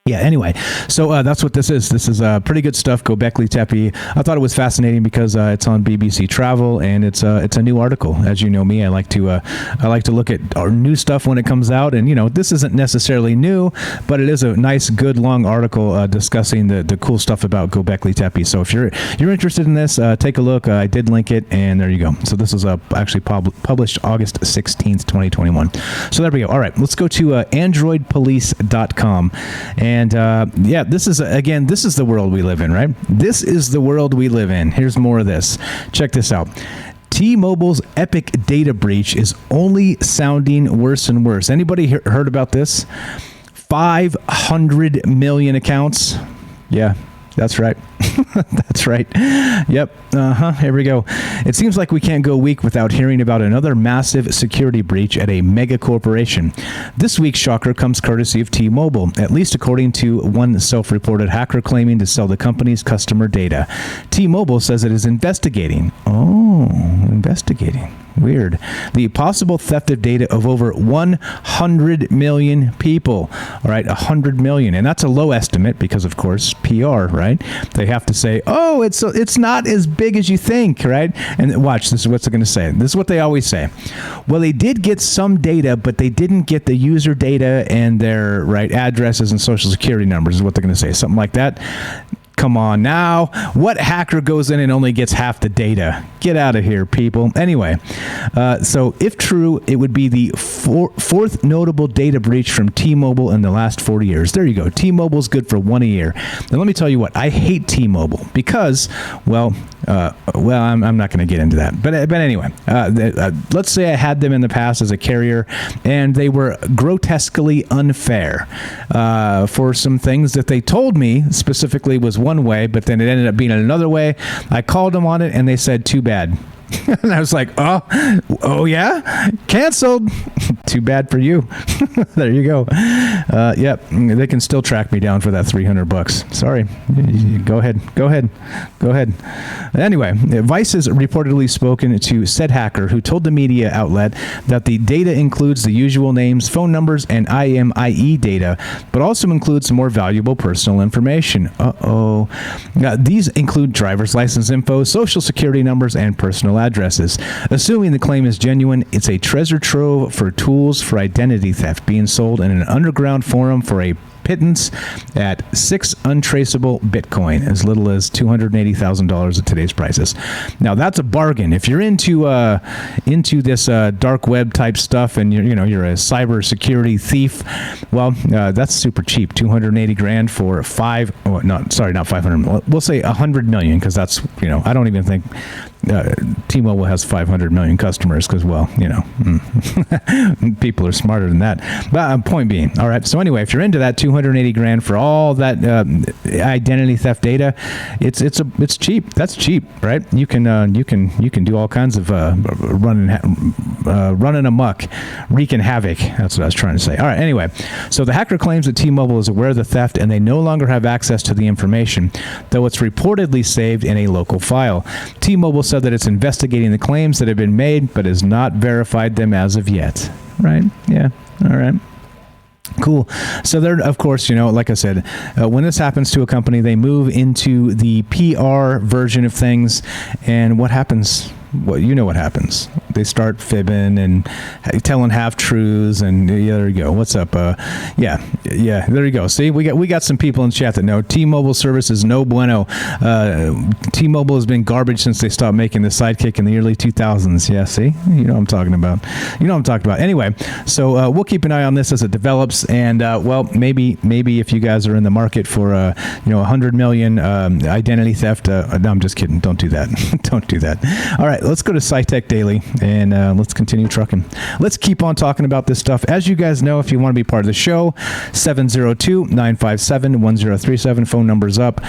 Yeah, anyway, so that's what this is. This is pretty good stuff. Göbekli Tepe. I thought it was fascinating because it's on BBC Travel, and it's a new article. As you know me, I like to look at our new stuff when it comes out, and this isn't necessarily new, but it is a nice, good, long article discussing the cool stuff about Göbekli Tepe. So if you're interested in this, take a look. I did link it, and there you go. So this was actually published August 16th, 2021. So there we go. All right, let's go to androidpolice.com. And this is the world we live in, right? This is the world we live in. Here's more of this. Check this out. T-Mobile's epic data breach is only sounding worse and worse. Anybody heard about this? 500 million accounts. Yeah. That's right. That's right. Yep. Here we go. It seems like we can't go a week without hearing about another massive security breach at a mega corporation. This week's shocker comes courtesy of T-Mobile, at least according to one self-reported hacker claiming to sell the company's customer data. T-Mobile says it is investigating. Oh, investigating. Weird. The possible theft of data of over 100 million people. All right, 100 million. And that's a low estimate because, of course, PR, right? They have to say, oh, it's not as big as you think, right? And watch, this is what they're going to say. This is what they always say. Well, they did get some data, but they didn't get the user data and their addresses and social security numbers is what they're going to say. Something like that. Come on now. What hacker goes in and only gets half the data? Get out of here, people. Anyway, so if true, it would be the fourth notable data breach from T-Mobile in the last 40 years. There you go. T-Mobile's good for one a year. Now, let me tell you what. I hate T-Mobile because, I'm not going to get into that. But anyway, let's say I had them in the past as a carrier, and they were grotesquely unfair for some things that they told me specifically was one way, but then it ended up being another way. I called them on it, and they said, too bad. And I was like, oh yeah? Canceled. Too bad for you. There you go. Yep. They can still track me down for that $300. Sorry. Go ahead. Anyway, Vice has reportedly spoken to said hacker who told the media outlet that the data includes the usual names, phone numbers, and IMEI data, but also includes more valuable personal information. These include driver's license info, social security numbers, and personal addresses. Assuming the claim is genuine, it's a treasure trove for tools for identity theft being sold in an underground forum for a pittance at 6 untraceable Bitcoin, as little as $280,000 at today's prices. Now that's a bargain. If you're into this dark web type stuff, and you're a cyber security thief, well, that's super cheap. $280,000 for not 500. We'll say 100 million, because that's I don't even think T-Mobile has 500 million customers because, people are smarter than that. But point being, all right. So anyway, if you're into that, $280,000 for all that identity theft data, it's cheap. That's cheap, right? You can do all kinds of running amok, wreaking havoc. That's what I was trying to say. All right. Anyway, so the hacker claims that T-Mobile is aware of the theft and they no longer have access to the information, though it's reportedly saved in a local file. T-Mobile said that it's investigating the claims that have been made, but has not verified them as of yet. Right? Yeah. All right. Cool. So there, of course, like I said, when this happens to a company, they move into the PR version of things, and what happens? Well, you know what happens. They start fibbing and telling half-truths, and there you go. What's up? Yeah, there you go. See, we got some people in chat that know T-Mobile service is no bueno. T-Mobile has been garbage since they stopped making the Sidekick in the early 2000s. Yeah, see? You know what I'm talking about. Anyway, so we'll keep an eye on this as it develops, and maybe if you guys are in the market for 100 million identity theft, no, I'm just kidding. Don't do that. Don't do that. All right. let's go to SciTech Daily and let's continue trucking. Let's keep on talking about this stuff. As you guys know, if you want to be part of the show, 702-957-1037. Phone number's up.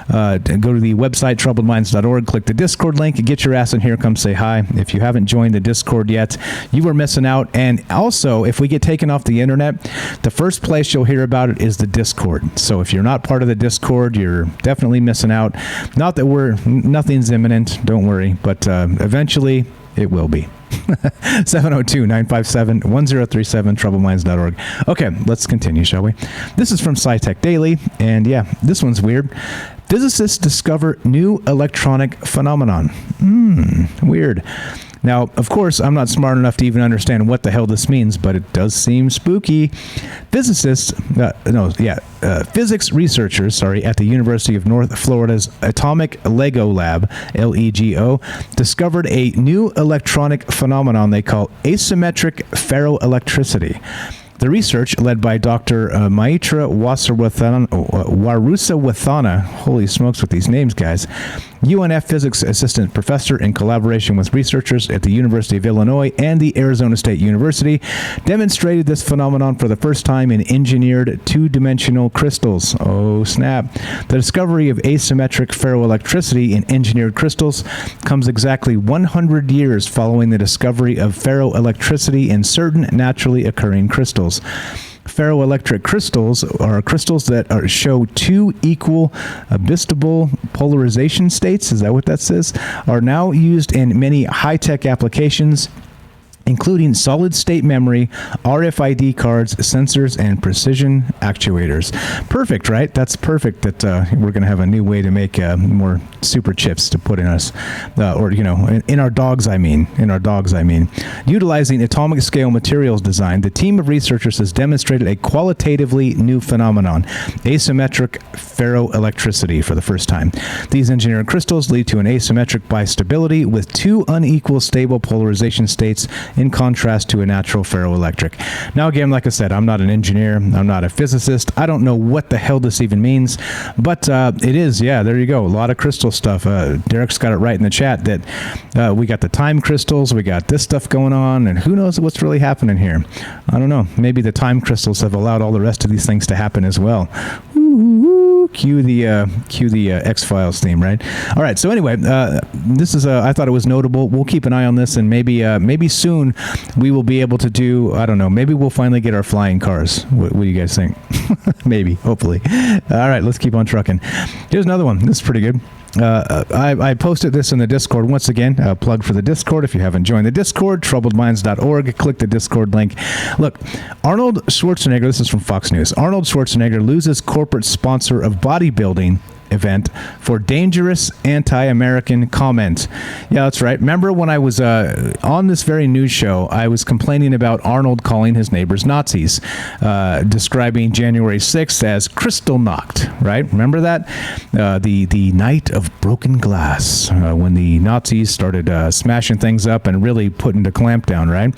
Go to the website, troubledminds.org. Click the Discord link. Get your ass in here. Come say hi. If you haven't joined the Discord yet, you are missing out. And also, if we get taken off the internet, the first place you'll hear about it is the Discord. So if you're not part of the Discord, you're definitely missing out. Not that nothing's imminent. Don't worry. But eventually, it will be. 702-957-1037, troubledminds.org. Okay, let's continue, shall we? This is from SciTech Daily, and yeah, this one's weird. Physicists discover new electronic phenomenon. Weird. Now, of course, I'm not smart enough to even understand what the hell this means, but it does seem spooky. Physics researchers, at the University of North Florida's Atomic LEGO Lab, LEGO, discovered a new electronic phenomenon they call asymmetric ferroelectricity. The research, led by Dr. Maitra Warusawatthana, holy smokes with these names, guys, UNF physics assistant professor in collaboration with researchers at the University of Illinois and the Arizona State University, demonstrated this phenomenon for the first time in engineered two-dimensional crystals. Oh, snap. The discovery of asymmetric ferroelectricity in engineered crystals comes exactly 100 years following the discovery of ferroelectricity in certain naturally occurring crystals. Ferroelectric crystals are crystals that show two equal bistable polarization states, is that what that says, are now used in many high-tech applications, including solid-state memory, RFID cards, sensors, and precision actuators. Perfect, right? That's perfect that we're going to have a new way to make more super chips to put in us, in our dogs, I mean. Utilizing atomic scale materials design, the team of researchers has demonstrated a qualitatively new phenomenon, asymmetric ferroelectricity, for the first time. These engineered crystals lead to an asymmetric bistability with two unequal stable polarization states, in contrast to a natural ferroelectric. Now, again, like I said, I'm not an engineer. I'm not a physicist. I don't know what the hell this even means, but it is, there you go. A lot of crystal stuff. Derek's got it right in the chat that we got the time crystals, we got this stuff going on, and who knows what's really happening here. I don't know. Maybe the time crystals have allowed all the rest of these things to happen as well. Cue the X-Files theme, right? All right. So anyway, this is I thought it was notable. We'll keep an eye on this, and maybe soon we will be able to do. I don't know. Maybe we'll finally get our flying cars. What do you guys think? Maybe. Hopefully. All right. Let's keep on trucking. Here's another one. This is pretty good. I posted this in the Discord. Once again, a plug for the Discord. If you haven't joined the Discord, troubledminds.org. Click the Discord link. Look, Arnold Schwarzenegger, this is from Fox News. Arnold Schwarzenegger loses corporate sponsor of bodybuilding event for dangerous anti-American comment. Yeah, that's right. Remember when I was on this very news show, I was complaining about Arnold calling his neighbors Nazis, describing January 6th as crystal knocked, right? Remember that? The night of broken glass, when the Nazis started smashing things up and really putting the clamp down, right?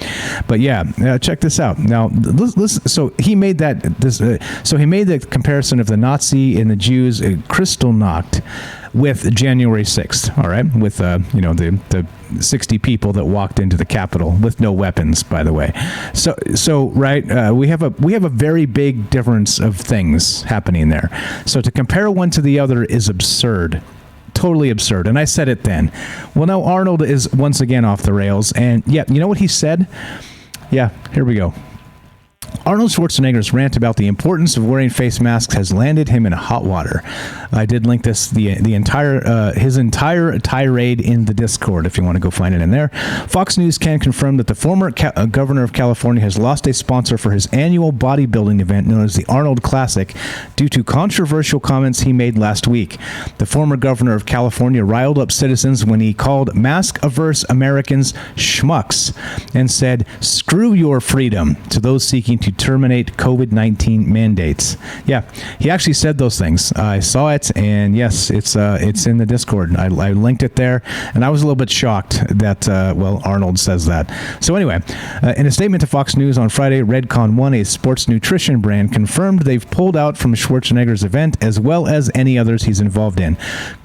But yeah, check this out. Now, listen, so he made the comparison of the Nazi and the Jews, crystal knocked, with January 6th, all right, with the 60 people that walked into the Capitol with no weapons, by the way. So right, we have a very big difference of things happening there. So to compare one to the other is absurd. Totally absurd. And I said it then. Well, now Arnold is once again off the rails, and yeah, you know what he said? Yeah, here we go. Arnold Schwarzenegger's rant about the importance of wearing face masks has landed him in hot water. I did link this his entire tirade in the Discord if you want to go find it in there. Fox News can confirm that the former governor of California has lost a sponsor for his annual bodybuilding event known as the Arnold Classic due to controversial comments he made last week. The former governor of California riled up citizens when he called mask-averse Americans schmucks and said, "Screw your freedom," to those seeking to terminate COVID-19 mandates. Yeah, he actually said those things. I saw it, and yes, it's in the Discord. I linked it there, and I was a little bit shocked that, Arnold says that. So anyway, in a statement to Fox News on Friday, Redcon One, a sports nutrition brand, confirmed they've pulled out from Schwarzenegger's event as well as any others he's involved in.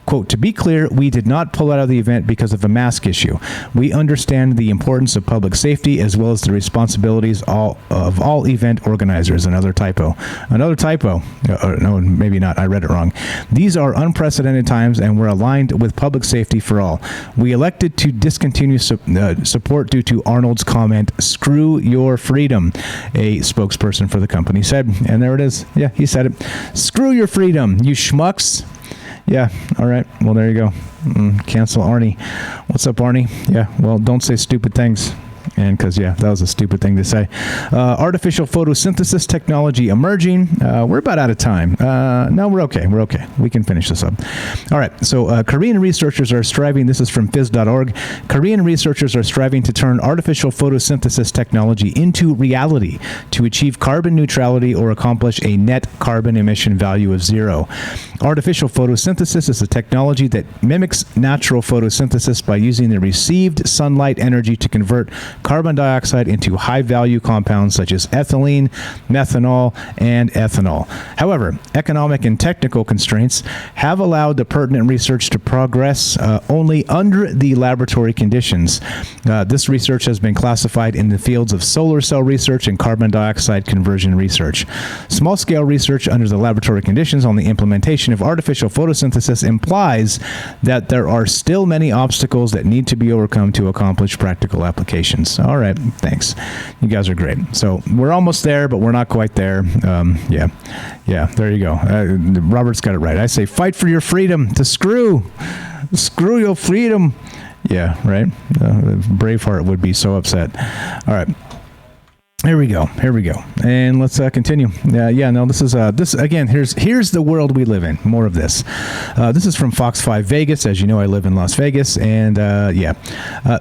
Quote, to be clear, we did not pull out of the event because of a mask issue. We understand the importance of public safety as well as the responsibilities of all event organizers. Another typo. No, maybe not. I read it wrong. These are unprecedented times and we're aligned with public safety for all. We elected to discontinue support due to Arnold's comment, screw your freedom, a spokesperson for the company said. And there it is. Yeah, he said it. Screw your freedom, you schmucks. Yeah, all right. Well, there you go. Cancel Arnie. What's up, Arnie? Yeah, well, don't say stupid things. And because, yeah, that was a stupid thing to say. Artificial photosynthesis technology emerging. We're about out of time. No, we're okay. We can finish this up. All right. So Korean researchers are striving. This is from phys.org. Korean researchers are striving to turn artificial photosynthesis technology into reality to achieve carbon neutrality or accomplish a net carbon emission value of 0. Artificial photosynthesis is a technology that mimics natural photosynthesis by using the received sunlight energy to convert carbon dioxide into high-value compounds such as ethylene, methanol, and ethanol. However, economic and technical constraints have allowed the pertinent research to progress only under the laboratory conditions. This research has been classified in the fields of solar cell research and carbon dioxide conversion research. Small-scale research under the laboratory conditions on the implementation of artificial photosynthesis implies that there are still many obstacles that need to be overcome to accomplish practical applications. All right, thanks. You guys are great. So we're almost there, but we're not quite there. Yeah, there you go. Robert's got it right. I say fight for your freedom to screw your freedom. Yeah, right? Braveheart would be so upset. All right. Here we go. And let's continue. This again, here's the world we live in. More of this. This is from Fox 5 Vegas. As you know, I live in Las Vegas. And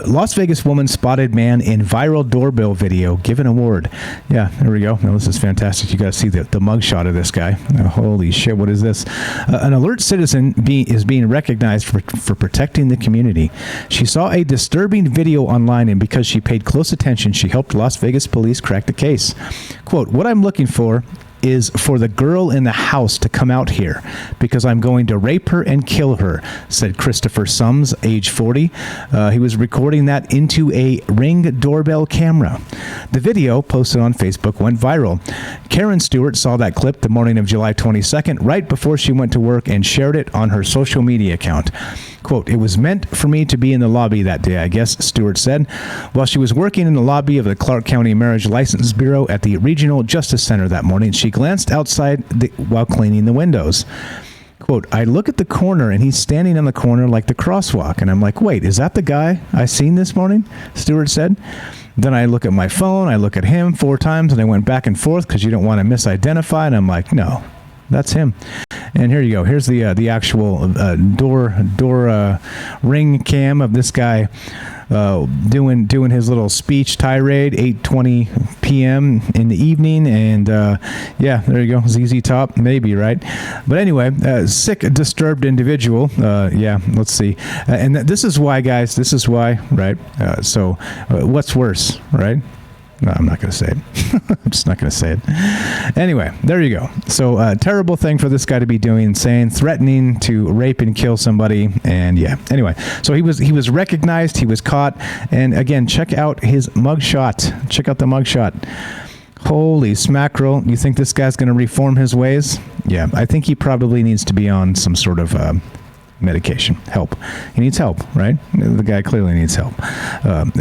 Las Vegas woman spotted man in viral doorbell video given award. Yeah, there we go. Now, this is fantastic. You got to see the mugshot of this guy. Holy shit, what is this? An alert citizen is being recognized for protecting the community. She saw a disturbing video online, and because she paid close attention, she helped Las Vegas police crack the case. Quote, what I'm looking for is for the girl in the house to come out here because I'm going to rape her and kill her, said Christopher Sums, age 40. He was recording that into a Ring doorbell camera. The video, posted on Facebook, went viral. Karen Stewart saw that clip the morning of July 22nd, right before she went to work, and shared it on her social media account. Quote, it was meant for me to be in the lobby that day, I guess, Stewart said. While she was working in the lobby of the Clark County Marriage License Bureau at the Regional Justice Center that morning, she glanced outside while cleaning the windows. Quote, I look at the corner and he's standing on the corner like the crosswalk. And I'm like, wait, is that the guy I seen this morning? Stewart said. Then I look at my phone, I look at him 4 times, and I went back and forth because you don't want to misidentify. And I'm like, no, that's him. And here you go. Here's the actual door ring cam of this guy doing his little speech tirade, 8:20 p.m. in the evening, and there you go, ZZ Top, maybe, right? But anyway, sick, disturbed individual. Let's see. And this is why, guys. This is why, right? What's worse, right? No, I'm not going to say it. I'm just not going to say it. Anyway, there you go. So, terrible thing for this guy to be doing, threatening to rape and kill somebody. And yeah, anyway, so he was recognized, he was caught. And again, check out his mugshot. Check out the mugshot. Holy smackerel. You think this guy's going to reform his ways? Yeah, I think he probably needs to be on some sort of medication. Help. He needs help, right? The guy clearly needs help.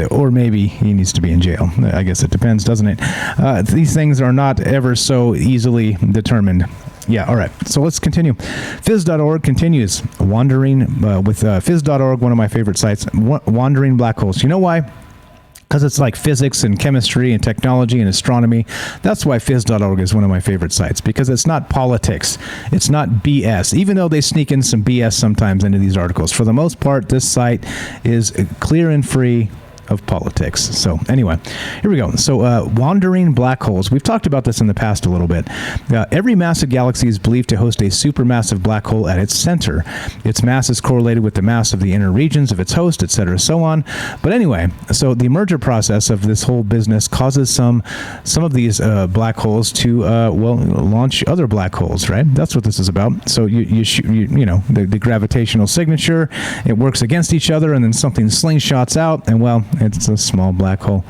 Or maybe he needs to be in jail. I guess it depends, doesn't it? These things are not ever so easily determined. Yeah, all right. So let's continue. Phys.org continues. Wandering with Phys.org, one of my favorite sites. Wandering black holes. You know why? Because it's like physics and chemistry and technology and astronomy. That's why Phys.org is one of my favorite sites, because it's not politics. It's not BS, even though they sneak in some BS sometimes into these articles. For the most part, this site is clear and free of politics. So anyway, here we go. So wandering black holes. We've talked about this in the past a little bit. Every massive galaxy is believed to host a supermassive black hole at its center. Its mass is correlated with the mass of the inner regions of its host, etc., so on. But anyway, so the merger process of this whole business causes some of these black holes to launch other black holes, right? That's what this is about. So the gravitational signature, it works against each other, and then something slingshots out, and well, it's a small black hole.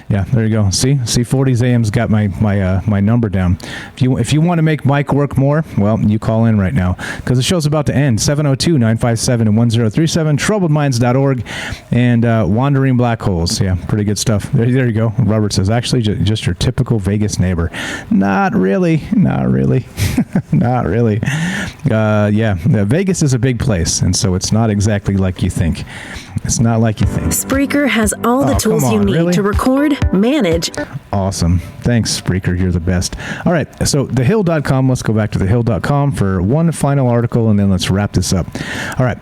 Yeah, there you go. See, 40s AM's got my number down. If you want to make Mike work more, well, you call in right now, because the show's about to end. 702-957-1037, troubledminds.org, and wandering black holes. Yeah, pretty good stuff. There you go. Robert says, actually, just your typical Vegas neighbor. Not really. Not really. Vegas is a big place, and so it's not exactly like you think. It's not like you think. Spreaker has all the tools you need to record, manage. Awesome. Thanks, Spreaker. You're the best. All right. So thehill.com. Let's go back to thehill.com for one final article, and then let's wrap this up. All right.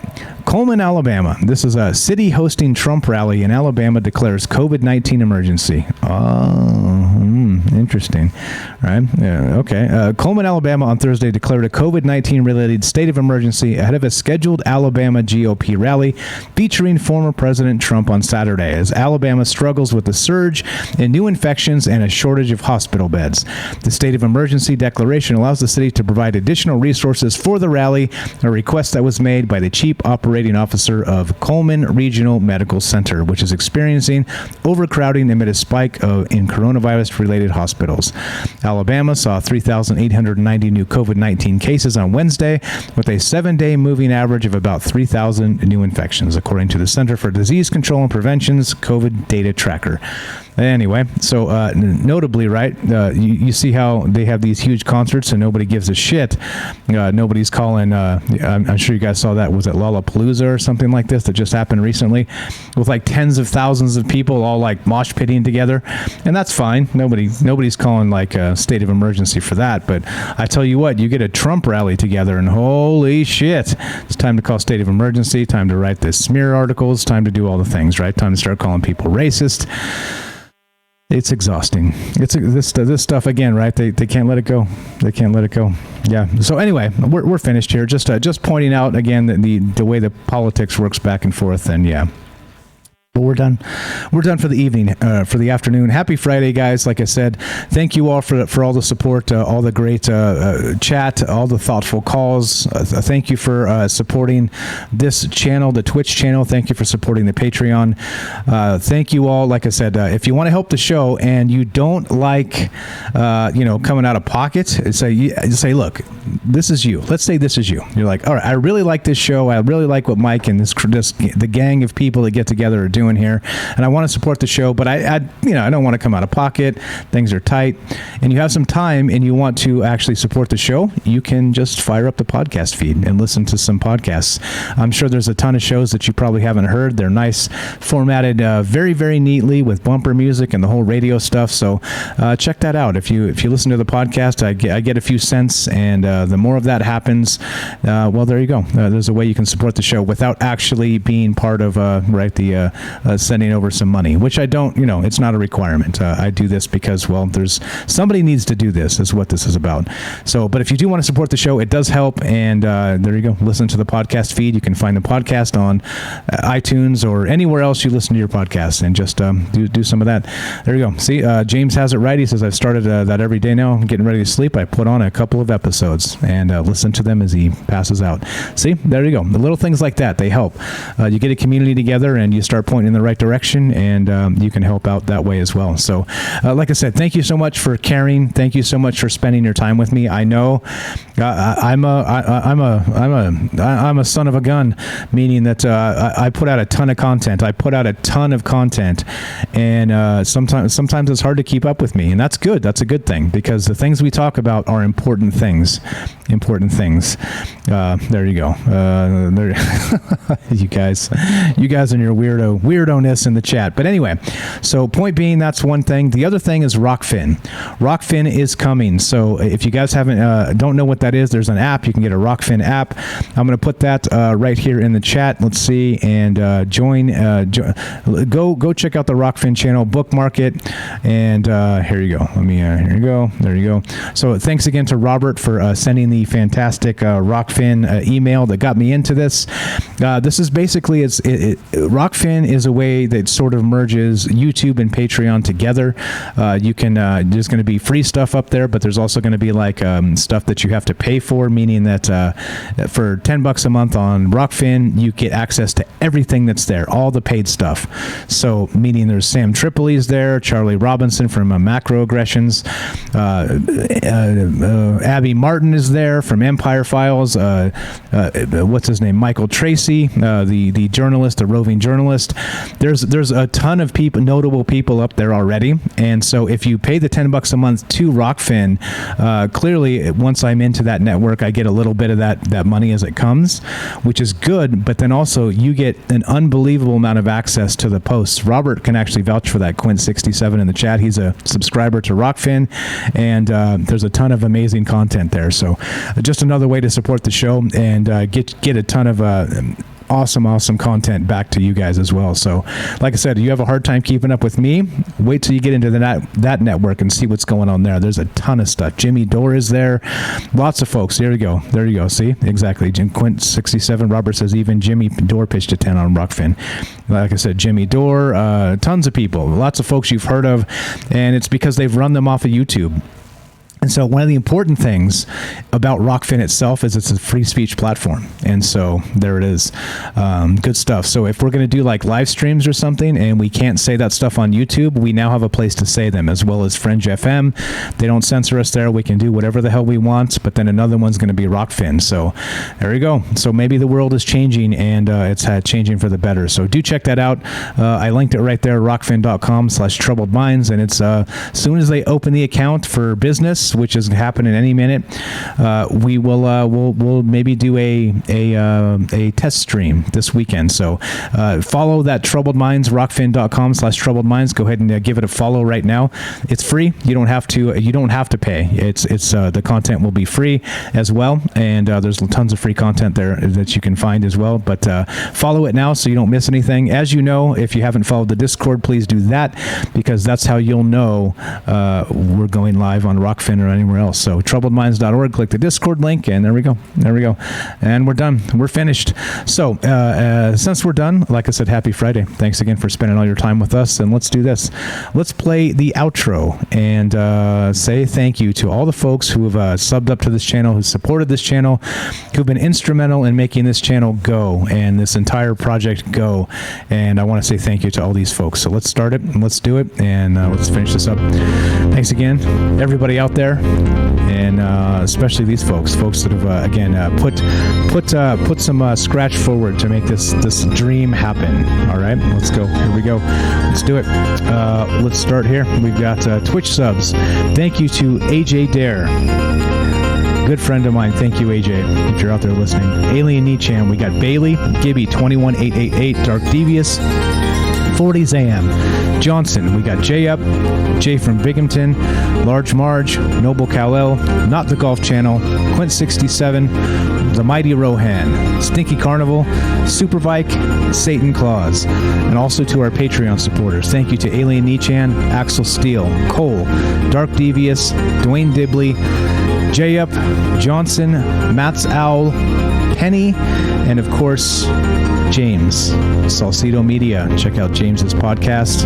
Coleman, Alabama. This is a city hosting Trump rally in Alabama declares COVID-19 emergency. Interesting. All right. Yeah, okay. Coleman, Alabama on Thursday declared a COVID-19 related state of emergency ahead of a scheduled Alabama GOP rally featuring former President Trump on Saturday as Alabama struggles with a surge in new infections and a shortage of hospital beds. The state of emergency declaration allows the city to provide additional resources for the rally, a request that was made by the chief operating officer of Coleman Regional Medical Center, which is experiencing overcrowding amid a spike in coronavirus-related hospitals. Alabama saw 3,890 new COVID-19 cases on Wednesday, with a 7-day moving average of about 3,000 new infections, according to the Center for Disease Control and Prevention's COVID data tracker. Anyway, so notably, right, you see how they have these huge concerts and nobody gives a shit. Nobody's calling, I'm sure you guys saw that, was it Lollapalooza or something like this that just happened recently, with like tens of thousands of people all like mosh pitting together, and that's fine. Nobody's calling like a state of emergency for that, but I tell you what, you get a Trump rally together and holy shit, it's time to call state of emergency, time to write the smear articles, time to do all the things, right? Time to start calling people racist. It's exhausting. This stuff again, right? They can't let it go. They can't let it go. Yeah. So anyway, we're finished here. Just pointing out again that the way the politics works back and forth. And yeah. But we're done. We're done for the evening, for the afternoon. Happy Friday, guys. Like I said, thank you all for all the support, all the great chat, all the thoughtful calls. Thank you for supporting this channel, the Twitch channel. Thank you for supporting the Patreon. Thank you all. Like I said, if you want to help the show and you don't like, coming out of pocket, say, look, this is you. Let's say this is you. You're like, all right, I really like this show. I really like what Mike and the gang of people that get together are doing here, and I want to support the show, but I don't want to come out of pocket. Things are tight, and you have some time and you want to actually support the show, you can just fire up the podcast feed and listen to some podcasts. I'm sure there's a ton of shows that you probably haven't heard. They're nice, formatted very, very neatly with bumper music and the whole radio stuff, so check that out. If you listen to the podcast, I get a few cents, and the more of that happens, well, there you go. There's a way you can support the show without actually being part of sending over some money, which I don't, it's not a requirement. I do this because, well, there's somebody needs to do this, is what this is about. So, but if you do want to support the show, it does help. And there you go. Listen to the podcast feed. You can find the podcast on iTunes or anywhere else you listen to your podcast, and just do some of that. There you go. See, James has it right. He says, I've started that every day now. I'm getting ready to sleep. I put on a couple of episodes and listen to them as he passes out. See, there you go. The little things like that, they help. You get a community together and you start pointing in the right direction, and you can help out that way as well. So, like I said, thank you so much for caring. Thank you so much for spending your time with me. I know I'm a son of a gun, meaning that I put out a ton of content. And sometimes it's hard to keep up with me, and that's good. That's a good thing, because the things we talk about are important things. There you go. You guys and your weirdo weirdo-ness in the chat. But anyway, so point being, that's one thing. The other thing is Rockfin. Rockfin is coming. So if you guys don't know what that is, there's an app. You can get a Rockfin app. I'm going to put that right here in the chat. Let's see, and go check out the Rockfin channel, bookmark it, and here you go. Here you go. There you go. So thanks again to Robert for sending the fantastic Rockfin email that got me into this. This is basically Rockfin is a way that sort of merges YouTube and Patreon together. You can there's going to be free stuff up there, but there's also going to be like stuff that you have to pay for, meaning that for $10 a month on Rockfin, you get access to everything that's there, all the paid stuff. So meaning there's Sam Tripoli's there, Charlie Robinson from Macroaggressions, Abby Martin is there from Empire Files, what's his name, Michael Tracy, the journalist, the roving journalist. There's a ton of people, notable people up there already, and so if you pay the $10 a month to Rockfin, clearly once I'm into that network, I get a little bit of that money as it comes, which is good, but then also you get an unbelievable amount of access to the posts. Robert can actually vouch for that, Quint67 in the chat. He's a subscriber to Rockfin, and there's a ton of amazing content there. So just another way to support the show and get a ton of awesome content back to you guys as well. So like I said, you have a hard time keeping up with me, wait till you get into that network and see what's going on there. There's a ton of stuff. Jimmy Dore is there, lots of folks. There you go, see, exactly. Jim Quint67, Robert says even Jimmy Dore pitched a 10 on Rockfin. Like I said, Jimmy Dore, tons of people, lots of folks you've heard of, and it's because they've run them off of YouTube. And so one of the important things about Rockfin itself is it's a free speech platform. And so there it is. Good stuff. So if we're going to do like live streams or something and we can't say that stuff on YouTube, we now have a place to say them, as well as Fringe FM. They don't censor us there. We can do whatever the hell we want, but then another one's going to be Rockfin. So there you go. So maybe the world is changing, and it's changing for the better. So do check that out. I linked it right there, rockfin.com/troubledminds. And it's as soon as they open the account for business, which is happening any minute, we will we'll maybe do a test stream this weekend. So follow that Troubled Minds, rockfin.com/troubledminds. Go ahead and give it a follow right now. It's free. You don't have to pay. It's the content will be free as well, and there's tons of free content there that you can find as well. But follow it now so you don't miss anything. As you know, if you haven't followed the Discord, please do that, because that's how you'll know we're going live on Rockfin or anywhere else. So troubledminds.org, click the Discord link, and there we go. And we're done. We're finished. So since we're done, like I said, happy Friday. Thanks again for spending all your time with us, and let's do this. Let's play the outro and say thank you to all the folks who have subbed up to this channel, who supported this channel, who've been instrumental in making this channel go and this entire project go. And I want to say thank you to all these folks. So let's start it and let's do it, and let's finish this up. Thanks again, everybody out there, and especially these folks that have again put some scratch forward to make this dream happen. All right, let's go. Here we go. Let's do it. Let's start here. We've got Twitch subs. Thank you to AJ Dare, good friend of mine. Thank you, AJ, if you're out there listening. Alien Nichan. We got Bailey, Gibby 21888, Dark Devious, 40s AM, Johnson. We got Jay Up, Jay from Binghamton, Large Marge, Noble Kal-El, Not the Golf Channel, Quint67, The Mighty Rohan, Stinky Carnival, Superbike, Satan Claus, and also to our Patreon supporters. Thank you to Alien Nichan, Axel Steele, Cole, Dark Devious, Dwayne Dibley, Jay Up, Johnson, Matt's Owl, Penny, and of course, James, Salcedo Media. Check out James's podcast,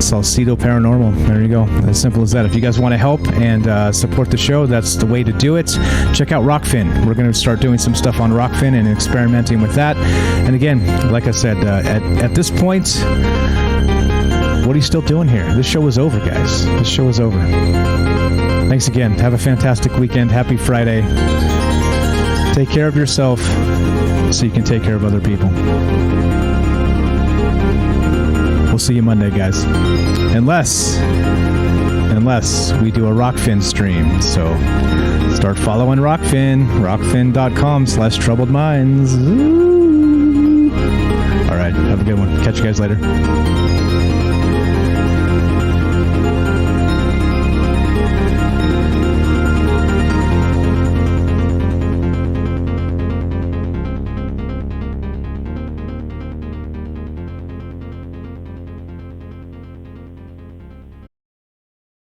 Salcedo Paranormal. There you go. As simple as that. If you guys want to help and support the show, that's the way to do it. Check out Rockfin. We're going to start doing some stuff on Rockfin and experimenting with that. And again, like I said, at this point, what are you still doing here? This show is over, guys. This show is over. Thanks again. Have a fantastic weekend. Happy Friday. Take care of yourself so you can take care of other people. We'll see you Monday, guys. Unless we do a Rockfin stream. So start following Rockfin, rockfin.com/troubledminds. All right. right. Have a good one. Catch you guys later.